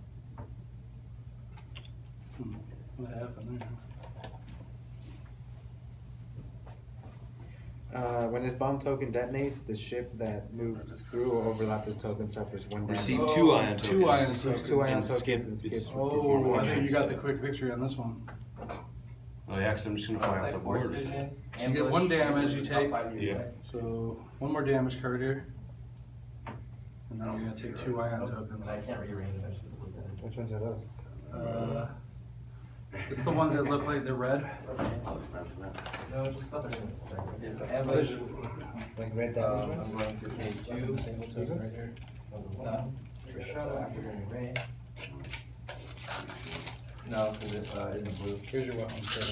What happened there? When this bomb token detonates, the ship that moves through or overlap this token suffers 1 damage. Receive Oh, 2 ion tokens. 2 ion So it's tokens. 2 ion And tokens skip. and skip. It's- Oh, I think you got the quick victory on this one. Oh, yeah, because I'm just going to fly off the Force board. vision, So you get 1 damage, you take. Yeah. So 1 more damage card here. And then you're gonna take 2 ion tokens. I can't rearrange it, I should have looked at it. Which ones are those? It's the ones that look like they're red. No, just stuff it in this deck. Okay, so ambush. Like red damage ones? I'm going to pay 2. Single token right here. No. For sure, after doing Ray. No, because it isn't blue. Here's your weapon set.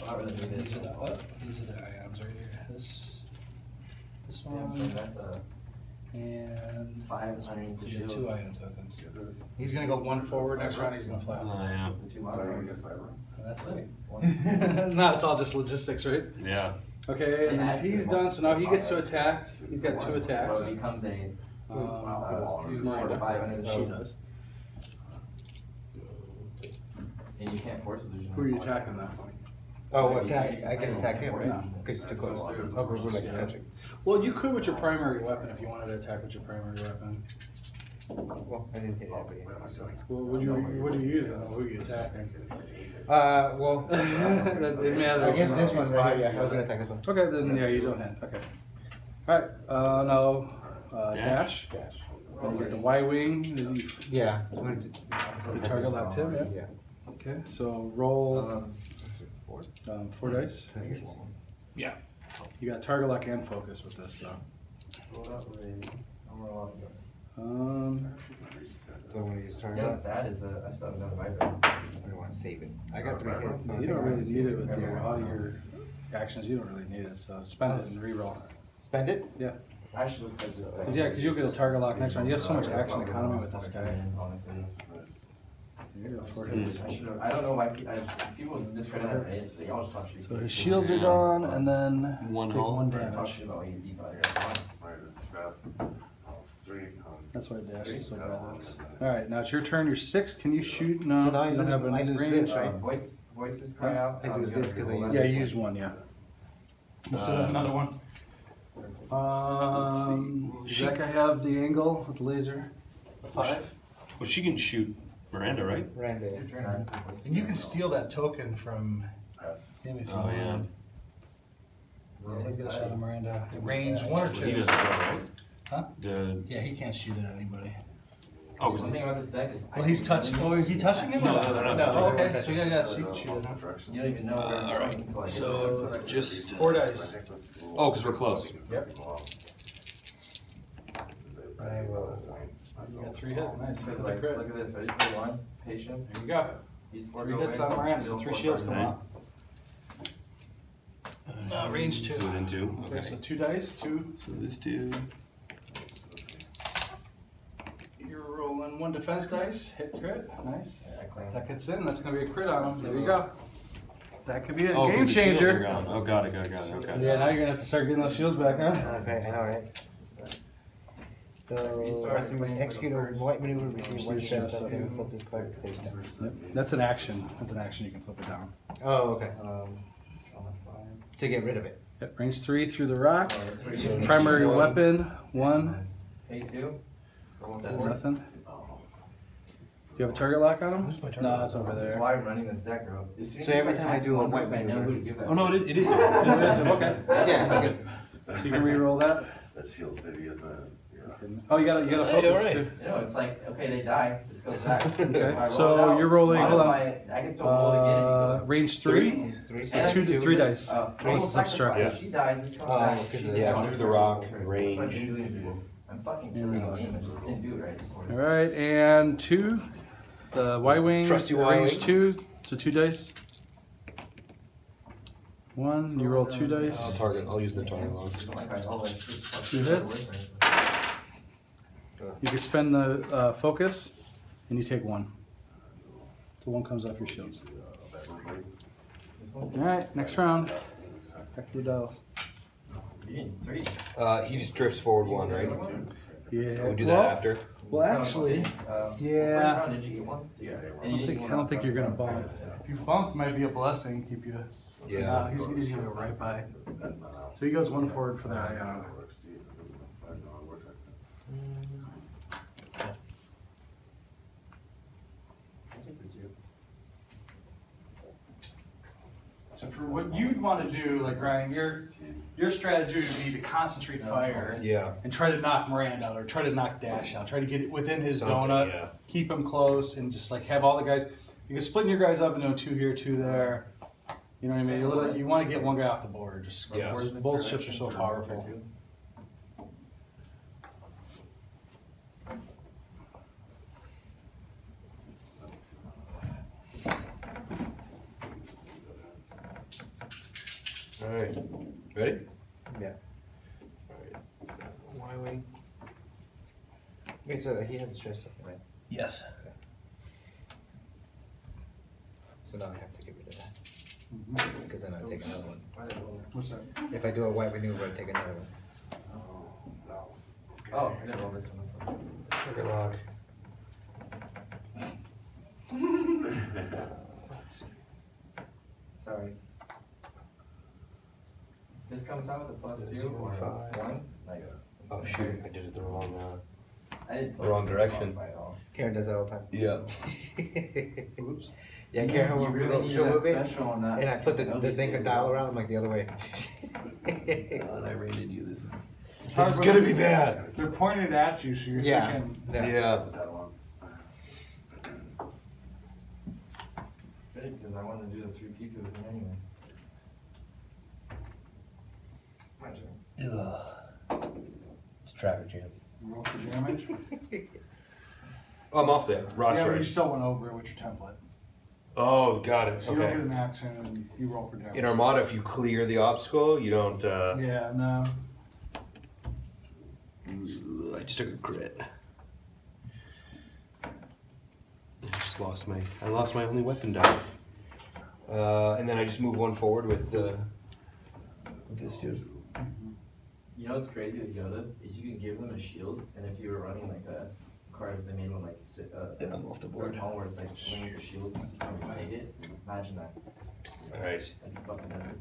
Not really needed. These are the ions right here. This Yeah, so one, that's a and 5 this underneath one. the You get shield. 2 ion tokens. He's gonna go 1 forward. Next round, he's gonna fly. Oh, yeah. 2 modifiers. That's it. One. No, it's all just logistics, right? Yeah. Okay, and then he's done. So now he gets to attack. He's got 2 attacks. So it becomes a 2, 4 Miranda. to 5 under the She shield. does. And you can't force illusion. Who are you attacking now? Oh, what, I can attack him, No. right? Because he's too close. Oh, we're like touching. Well, you could with your primary weapon if you wanted to attack with your primary weapon. Well, I didn't hit anybody. Well, what do you use then? Who are you attacking? Well, It matters. I guess this one right here, yeah, I was gonna attack this one. Okay, then yeah, you don't hit. Okay. Alright, now, dash. Dash. You get the Y wing, then you Yeah. target lock Tim, yeah? Yeah. Okay, so roll 4 dice. Yeah. You got target lock and focus with this, though. So when you use target Yeah, lock, what's sad is I still have another vibrate. I don't want to save it. I got 3 hits. You don't really need it with all your actions. You don't really need it, so spend it and reroll. Spend it? Yeah. I should look at this. Because you'll get a target lock next round. You have so much action economy with this guy. Honestly. You got 4 hits. I don't know why people discredit that phrase. They always talk shit. So his shields are gone, and then One take hull. 1 Talk damage. shit about what you eat butter. That's why Dash is so bad at this. Alright, now it's your turn. You're 6. Can you shoot? No, So now I you don't lose- have a I lose range. this, right? Voices cry out. I lose this 'cause I used Yeah, it. you used 1, yeah. Another one. Does that guy have the angle with the laser? 5? Well, she can shoot Miranda, right? Miranda. Your turn. And you can steal that token from him if you Oh, want. yeah. Yeah, he's got a shot at Miranda. Range 1 or 2? He does well, right? Huh? Yeah, he can't shoot at anybody. Oh, One thing about this deck is. Well, he's touching. Oh, is he touching him? No, or no, no, Oh, okay. no. So yeah, so you can shoot at him. You don't even know where it's going until I get so this. just 4 dice. Oh, because we're close. Yep. I will. You got 3 hits. Nice. Because Hit the like, crit. look at this. Ready for 1? Patience. There you go. These 4 3 go hits away. on Miranda, so Deal 3 4 shields cards. come out. Range 2. So within 2. Okay, so Okay. 2 dice. 2. So this dude. You're rolling 1 defense dice. Hit crit. Nice. Yeah, I claim. That gets in. That's gonna be a crit on him. There you go. That could be a Oh, 'cause game the shields are changer. gone. Oh, got it. Okay. Yeah, now you're gonna have to start getting those shields back, huh? Okay, I know, right? So, Restart. after we execute a white maneuver, receive 1 Receive chance chance, to okay. flip this card face down. Yep. That's an action. That's an action. You can flip it down. Oh, okay. To get rid of it. Yep. Range 3 through the rock. Oh, that's pretty good. Primary weapon 1. A2. That's nothing. Do you have a target lock on him? No, it's over This is there. why I'm running this deck, bro. As soon So as every I time I attack do a one white person, I know maneuver- who to give that Oh no, to. it is. This is okay. Yeah, okay. So you can re-roll that. That's Shield City, isn't it? Yeah. Oh, you got a focus alright. too. You know, it's like, okay, they die. This goes back. Okay, If I roll so it out, you're rolling- hold on. modify it, I can still roll again. Range 3. It's 3. So 2 to 3 dice. Once Almost it's sacrifice. obstructed. If she dies, this comes Oh, back. because She's yeah, gone. through the rock, That's what I've range. been doing before. I'm fucking killing the game. I just didn't do it right before. All right, and 2. The Y-wing. Trusty Range Y-wing. 2. So 2 dice. 1. You roll 2 dice. I'll use the target lock. Just don't like my all that shit. 2 hits. You can spend the focus, and you take 1. So 1 comes off your shields. All right, next round. Back to the dials. You need 3. He just drifts forward 1, right? Yeah. We do that after. Well, actually, yeah. First round, did you get 1? Yeah. I don't think you're gonna bump. If you bumped, it might be a blessing. Keep you. Yeah. He's gonna go right by. That's not how. So he goes 1 forward for that. it works, geez, I don't know how it works. So for what you'd want to do, like Ryan, your strategy would be to concentrate fire Yeah. and try to knock Miranda out or try to knock Dash out. Try to get it within his Something, donut. yeah. Keep him close and just like have all the guys. You can split your guys up into 2 here, 2 there. You know what I mean? You want to get one guy off the board. Just Yeah. both ships are so powerful. All right. Ready? Yeah. Y-wing. Wait, so he has a stress token, right? Yes. So now I have to get rid of that. Because then I'll take another one. What's that? If I do a white maneuver, I'll take another one. Oh, I didn't roll this one. That's all. Target lock. Sorry. This comes out with a +2 or 1? Like, Oh shoot! I did it the wrong. I didn't Wrong direction. qualify at all. Karen does that all the time. Yeah. Oops. Yeah, Karen will You really need she'll that move it, special on that. and I flip the LBC. thing and dial around like the other way. And I rated you this. This is gonna be bad. They're pointed at you, so you're Yeah. thinking. Yeah. Yeah. That one. Good, because I wanted to do the 3 people with him anyway. My turn. Ugh. It's a traffic jam. Roll for damage. I'm off there. Raw Yeah, but you strike. still went over it with your template. Oh, got it. So you don't get Okay. an action and you roll for damage. In Armada, if you clear the obstacle, you don't. Yeah, no. I just took a crit. I lost my only weapon die. And then I just move 1 forward with this dude. You know what's crazy with Yoda is you can give them a shield, and if you were running like a card, if they made one like I'm off the board. where it's like one of your shields, and you take it. Imagine that. All right. That'd be fucking epic.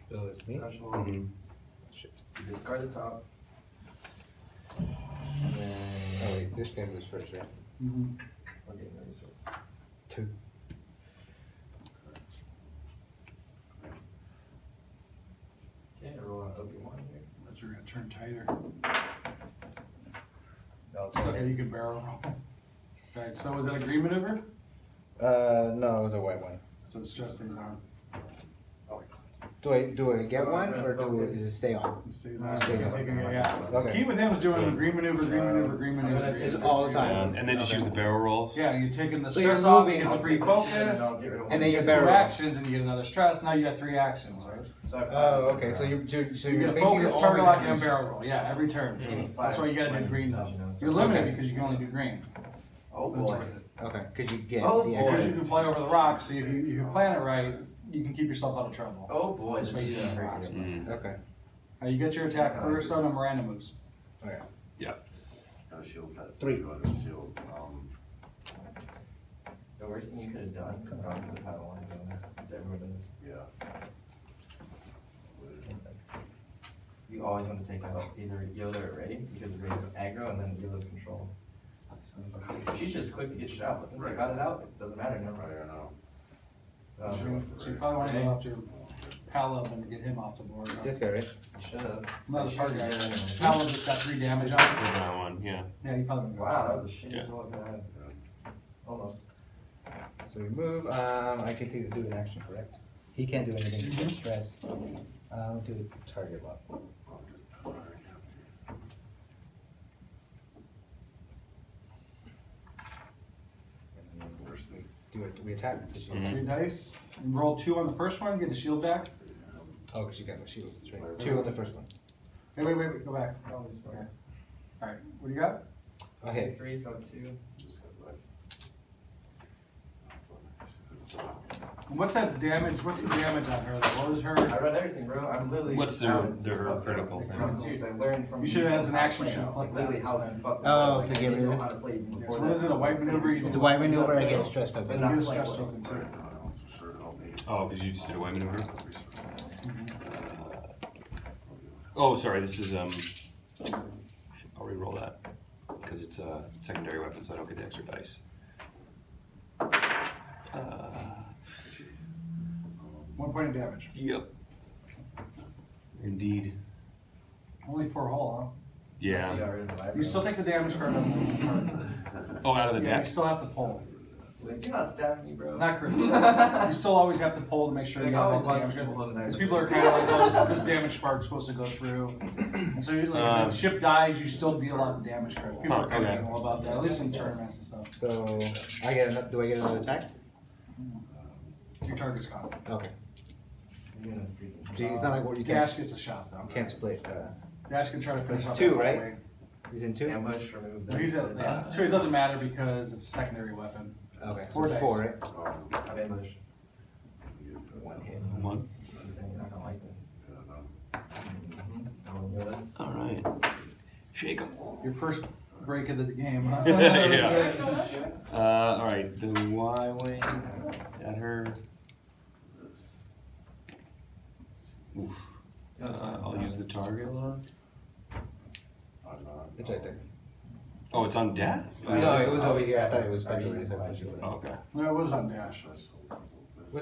So it's me. Special. Mm-hmm. Shit. You discard the top. And then Oh wait, this game was first, right? Mm-hmm. I'll get my resource. 2. Okay, roll out Obi-Wan here. Those are gonna turn tighter. I'll It's okay, you can barrel roll. Okay, so was that a green maneuver? No, it was a white one. So the stress stays on. Do I get So one I'm or gonna does it stay on? It stays on. Stays on. Yeah. Okay. Key with him was doing green maneuver, green maneuver, green maneuver. It's green all the maneuver. time. And then just use the barrel rolls. Yeah, you're taking the So you're stress off, moving. you get the free focus, And then you you get 2 barrel. actions, and you get another stress. Now you got 3 actions, right? So I have Oh, five, okay. So You you're get basically a focus, always target lock, having- and barrel roll. Yeah, every turn. That's why you gotta do green though. You're limited because you can only do green. Oh But it's boy. worth it. Okay, could you get Oh, the boy. Because extra? you can fly over the rocks, so if you plan it right, you can keep yourself out of trouble. Oh boy. Just This make is it very rocks. good. Mm. Okay. You get your attack first on the Miranda moves. Okay. Shields has 3. shields. The worst thing you could have done is gone for the Padawan and done this. That's everyone does. Yeah. You always want to take out either Yoda or Rey because Rey's aggro and then Yoda's control. She's just quick to get shit out, but since I got it out, it doesn't matter now. Right, I know. So you probably want to go after Palob and get him off the board. This guy, right? Should have. Another part guy. Yeah. Palob just got 3 damage on The it. brown one, yeah. Yeah, you probably want to go Wow, that after was the shittiest roll I've had. Almost. So we move. I can do an action, correct? He can't do anything. He's got stress. Do a target lock. Do it. We attack. Mhm. 3 dice. And roll 2 on the first one, get the shield back. Oh, because you got my shield. That's right. 2 on the first one. Wait, go back. Always Okay. Alright, what do you got? Okay. 3, so 2. And what's that damage? What's the damage on her? Like, what was her? I run everything, bro. I'm literally. What's their critical thing? I'm serious. I learned from. You should have as an how to action play should now. flip Like, literally that how to instead. fuck. Oh, like, to I get didn't rid of know this? how to play So before what is it, a white maneuver? You It's a white maneuver. I get a stress So token. you get a stress token too. Oh, because you just did a white maneuver? Oh, sorry, this is, I'll re-roll that. Because it's a secondary weapon, so I don't get the extra dice. 1 point of damage. Yep. Indeed. Only 4 hull, Yeah. huh? You still take the damage card on the card. Oh, out of the Yeah, you deck? still have to pull. Like, you're not stabbing me, bro. Not critical. You still always have to pull to make sure you Like, have I all the always damage. watch people hold the knife Because like people are this. kind of like, oh, this damage spark is supposed to go through. And so you, like, if the ship dies, you still deal out the damage card. People are kind okay. of all about that, at least in tournaments and stuff. So I get another. Do I get another attack? Your target's gone. Okay. You're gonna freaking. So it's not like what you Gash can't. gets a shot though. You can't split. Gash can try to finish That's off 2, that right? way. He's in 2. Ambush, remove But that. he's at 2. It doesn't matter because it's a secondary weapon. Okay. So 4 dice. 4, right? I've ambush. 1 hit. 1. She's saying you're not gonna like this. All right. Shake them. Your first break of the game, huh? Yeah. All right, the Y-wing at her. Oof. I'll use the target lock. It's right there. Oh, it's on deck? No, it was over here. I thought it was back over this. Oh, okay. No, it was on Dash.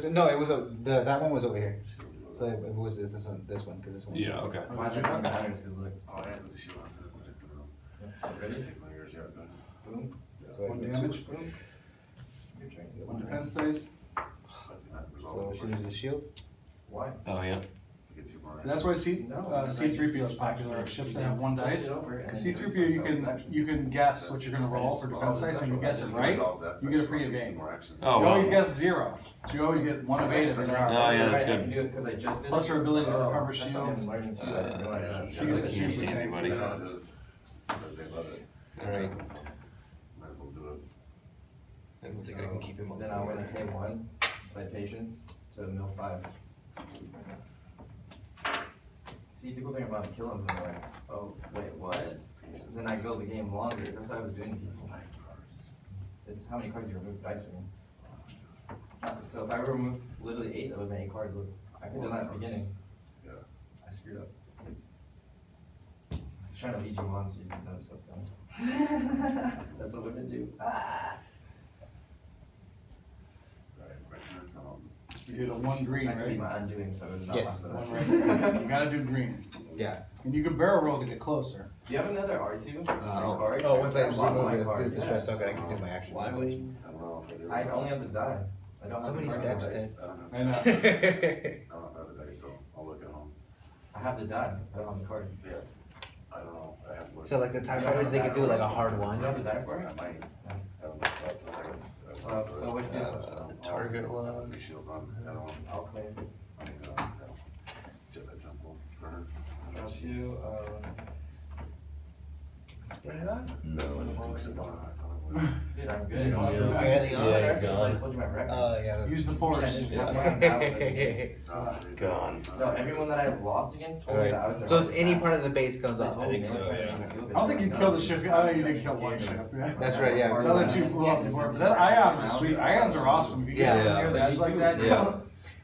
No, it was that one was over here. So it was this one, because this one. Yeah, okay. Why'd you run matters? Because look. Oh, I have the shield on. Ready? Take my ears, yeah, good. Boom. So I One get damage. Boom. Your turn. One defense dice. So she loses shield. Why? Oh yeah. Get 2 more. So that's why C3PO is popular. Ships that have 1 dice. Because C3PO, you can guess what you're going to roll for defense dice, and you guess it right, you get a free evade. Oh, You wow. always guess 0, so you always get 1 evade every round. Oh, yeah, that's I good. can do it because I just did Plus it. her ability to recover That's something shields. I'm learning too. I didn't realize that. She gets Easy, super tank. buddy. They love it. Alright. Might as well do it. I don't think I can keep him on. Then I'm gonna pay 1, play patience to mill 5. See, people think I'm about to kill him, and they're like, oh, wait, what? Then I go the game longer. That's what I was doing to people. It's how many cards you remove dice from. So if I removed literally 8, that would have been 8 cards. Look, I could have done that at the beginning. Yeah. I screwed up. I was trying to lead you on so you didn't notice us coming. That's what women do. Ah! You did a 1 green, That could be right? my undoing, so it was not Yes. my One fault. right. You gotta do green. Yeah. And you can barrel roll to get closer. Do you have another R2? Card? Oh, once I lost my remove card. the stress token, I can do my action. I don't know. I only have the die. I don't So have many the card steps, dice. Ted. I know. I don't know if I have the dice, so I'll look at home. I have the die. I don't have the card. Yeah. I don't know. I have to So like the TIE fighters, they could do like a hard Do you one. have the die for I it? might. I haven't looked up, so I guess. So what do you do? Target log. My shield's on. I don't. I'll claim. I mean, just that simple for her. Got you. No, I don't think so. Dude, I'm good. Yeah, barely on. Yeah, he's I gone. told you my record. Oh yeah. Use the force. Gone. No, everyone that I lost against told me that I was. So if any part of the base comes They off. told me think they were so, trying to yeah. make me feel good. I don't think you killed the ship. I know you did kill 1 ship. Yeah. That's right, yeah. The other 2 flew off the board. But that Ion was sweet. Ions are awesome. If you get Yeah. near the edge like that, Yeah.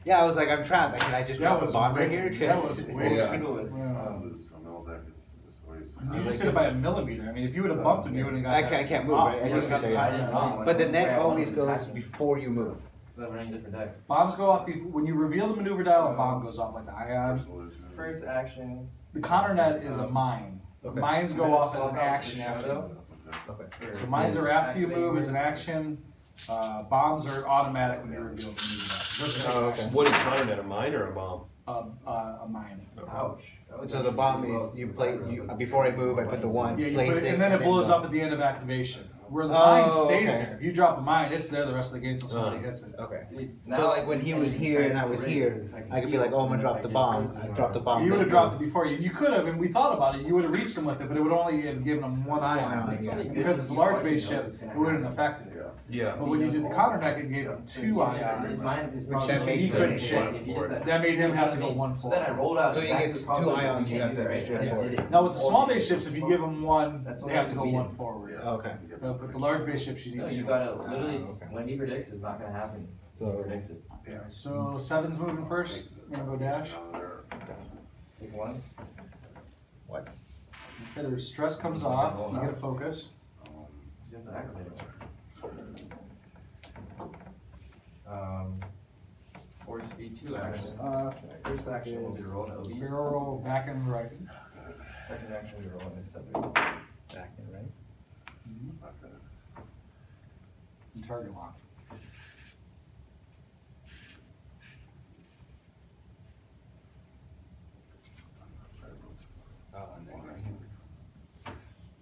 Yeah, I was like, I'm trapped. Like, can I just That drop a was bomb right wicked. here? That was wicked. Yeah. Eagle was, You just hit it by a millimeter. I mean, if you would have bumped him, you would have got. I can't move, right? I just sit there, yeah. But the net always goes before you move. because I'm running a different deck. Bombs go off when you reveal the maneuver dial. A bomb goes off like the Ion. First action. The counter net is a mine. Okay. Mines go off as an action after you move. Okay. So mines are after you move as an action. Bombs are automatic when you reveal the maneuver dial. Oh, okay. What is Conrad, a mine or a bomb? A mine. Ouch. So the bomb is you play before I move, I put the one, Yeah, you place put it, it, and then it blows go. up at the end of activation. Where the Oh, mine stays okay. there. If you drop a mine, it's there the rest of the game until somebody hits it. Okay. See, So like when he was here and I was here, I could be like, oh, I'm gonna drop the bomb. I dropped the bomb. You would then have dropped it move. before you. You could have, and we thought about it. You would have reached him with it, but it would only have given him 1 ion. Because it's a large base ship, it wouldn't have affected it. Yeah. But when you did the counter deck, it gave him 2 ions. Which that makes he couldn't sense. shake. That made him have to go 1 So then I forward. rolled out. So you get 2 ions, you have to just drift forward. Now with the small base ships, if you give them 1, they have to go 1 forward. Okay. But the large base ships, you No, need you 2. gotta literally, okay. when he predicts, it's not gonna happen. So- He predicts it. So 7's moving first. We're gonna go dash. Take 1. What? Okay, the stress comes off. You get a focus. You have to activate it. Force speed 2 actions. First action will be rolling elite. Barrel roll back and right. Second action will be rolling accepted. Back and right. And target lock.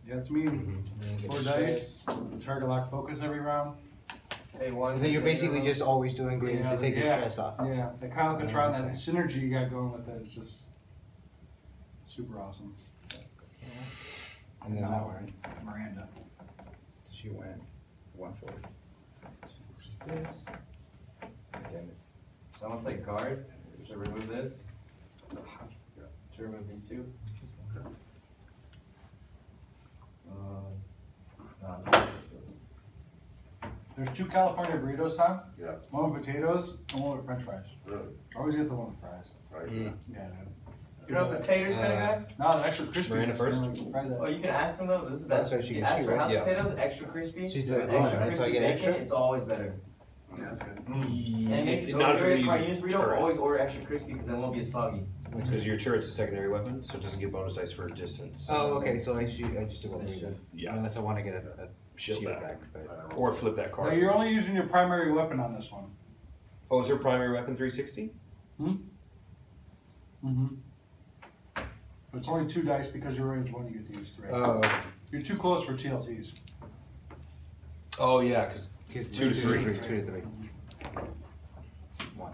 Yeah, it's me. 4 dice. Target lock focus every round. Pay 1. And then you're basically just always doing greens to take the Yeah. stress off. Yeah, the Kyle control and that synergy you got going with it is just super awesome. And then that one. Miranda. She went 1 forward. This. Damn it. So I'm gonna play guard to remove this. To remove these 2. No, There's 2 California burritos, Tom. Yeah. One with potatoes and one with French fries. Really? Always get the one with fries. Right. Mm. Yeah, dude. you know potatoes kind of guy? No, the extra crispy. Miranda first? Try that. Oh, you can ask him though. This is the That's best. right, she You can ask see, for right? house Yeah. potatoes, extra crispy. She's with like, oh, extra right, so I crispy get bacon, extra? It's always better. Yeah, that's good. And maybe Not if you're use gonna use burrito, but always order extra crispy because then it won't be as soggy. Because your turret's a secondary weapon, so it doesn't get bonus dice for distance. Oh, okay. So I just do what we do. Yeah. Unless I want to get a shield back. But Or flip that Now, card. you're only using your primary weapon on this one. Oh, is your primary weapon 360? Mm-hmm. But it's only 2 dice because you're range 1, you get to use 3. oh, You're too close for TLTs. Oh yeah, because 2 to 3. 2 to 3. 1.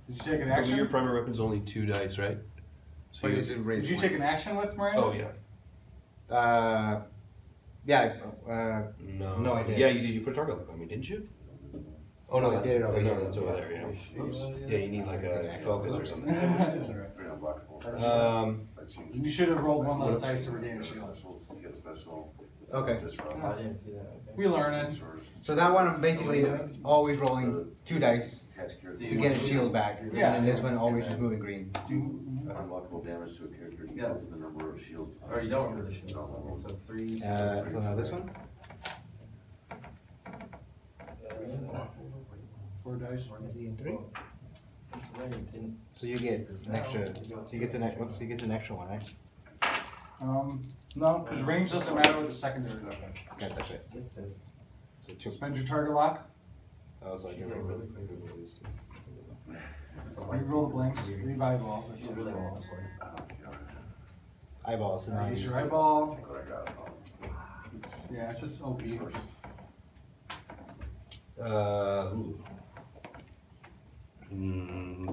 Did you take an But action? your primary weapon's only 2 dice, right? So you, Did you take an action with Miranda? oh yeah. Yeah. No. No, I didn't. Yeah, you did. You put a target lock on me, didn't you? Oh no, I that's did it over no, here. that's over there. Yeah. Yeah, you need like a focus or something. It's alright. Three unblockable. You should have rolled 1 less dice to regain a shield. You get a special. Okay. Disrupt. I didn't see that. Okay. We learning. So that one I'm basically always rolling 2 dice to get a shield back. Yeah. And this one always just moving green. Unblockable damage to a character equal to the number of shields. Or you don't remember the shield. So 3. So now this one. 4 dice. Is he in 3? Since when you didn't. So you get an extra. So he gets an extra. He gets an extra one, right? No, because range doesn't matter with the secondary weapon. Got that shit. This does. So 2. Spend your target lock. Oh, so I get rid of these 2. You roll the blanks. Leave eyeballs. You really want this one. Eyeballs. So now I Use use your eyeball. What I got. Yeah, it's just OP.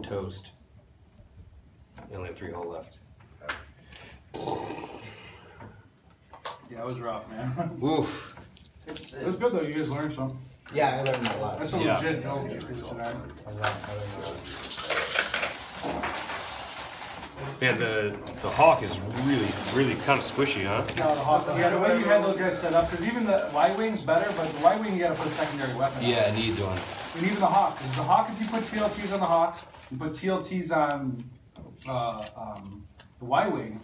Toast. You only have 3 all left. Yeah, it was rough, man. Oof. It was good though. You guys learned some. Yeah, I learned a lot. That's a Yeah. legit build just for tonight. Man, the hawk is really kind of squishy, huh? No, the hawk. Yeah, the way you had those guys set up, because even the Y wing's better, but the Y wing you got to put a secondary weapon. Yeah, it needs one. And even the hawk. Because the hawk, if you put TLTs on the hawk, you put TLTs on the Y wing.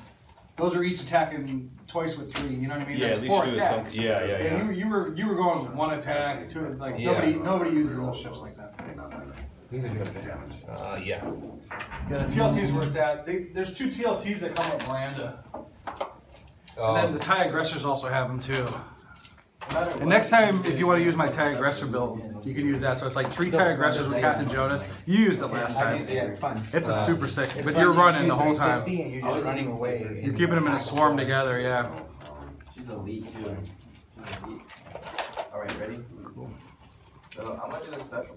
Those are each attacking twice with 3. You know what I mean? Yeah, That's at least 4 you're doing attacks. something. Yeah. And you were going with 1 attack, 2. Like Yeah. nobody uses those ships like that. These are good. Yeah. Yeah, the TLTs where it's at. There's 2 TLTs that come with Miranda. And then the TIE aggressors also have them too. And next time, if you want to use my TIE aggressor build, you can use that. So it's like 3 TIE aggressors with Captain Jonas. You used it last time. Yeah, it's fun. It's a super sick, It's but fun. you're You running shoot the whole time. 360 and you're just running away. You're keeping them in a swarm together, yeah. She's elite too. She's elite. Alright, ready? So how much is a special?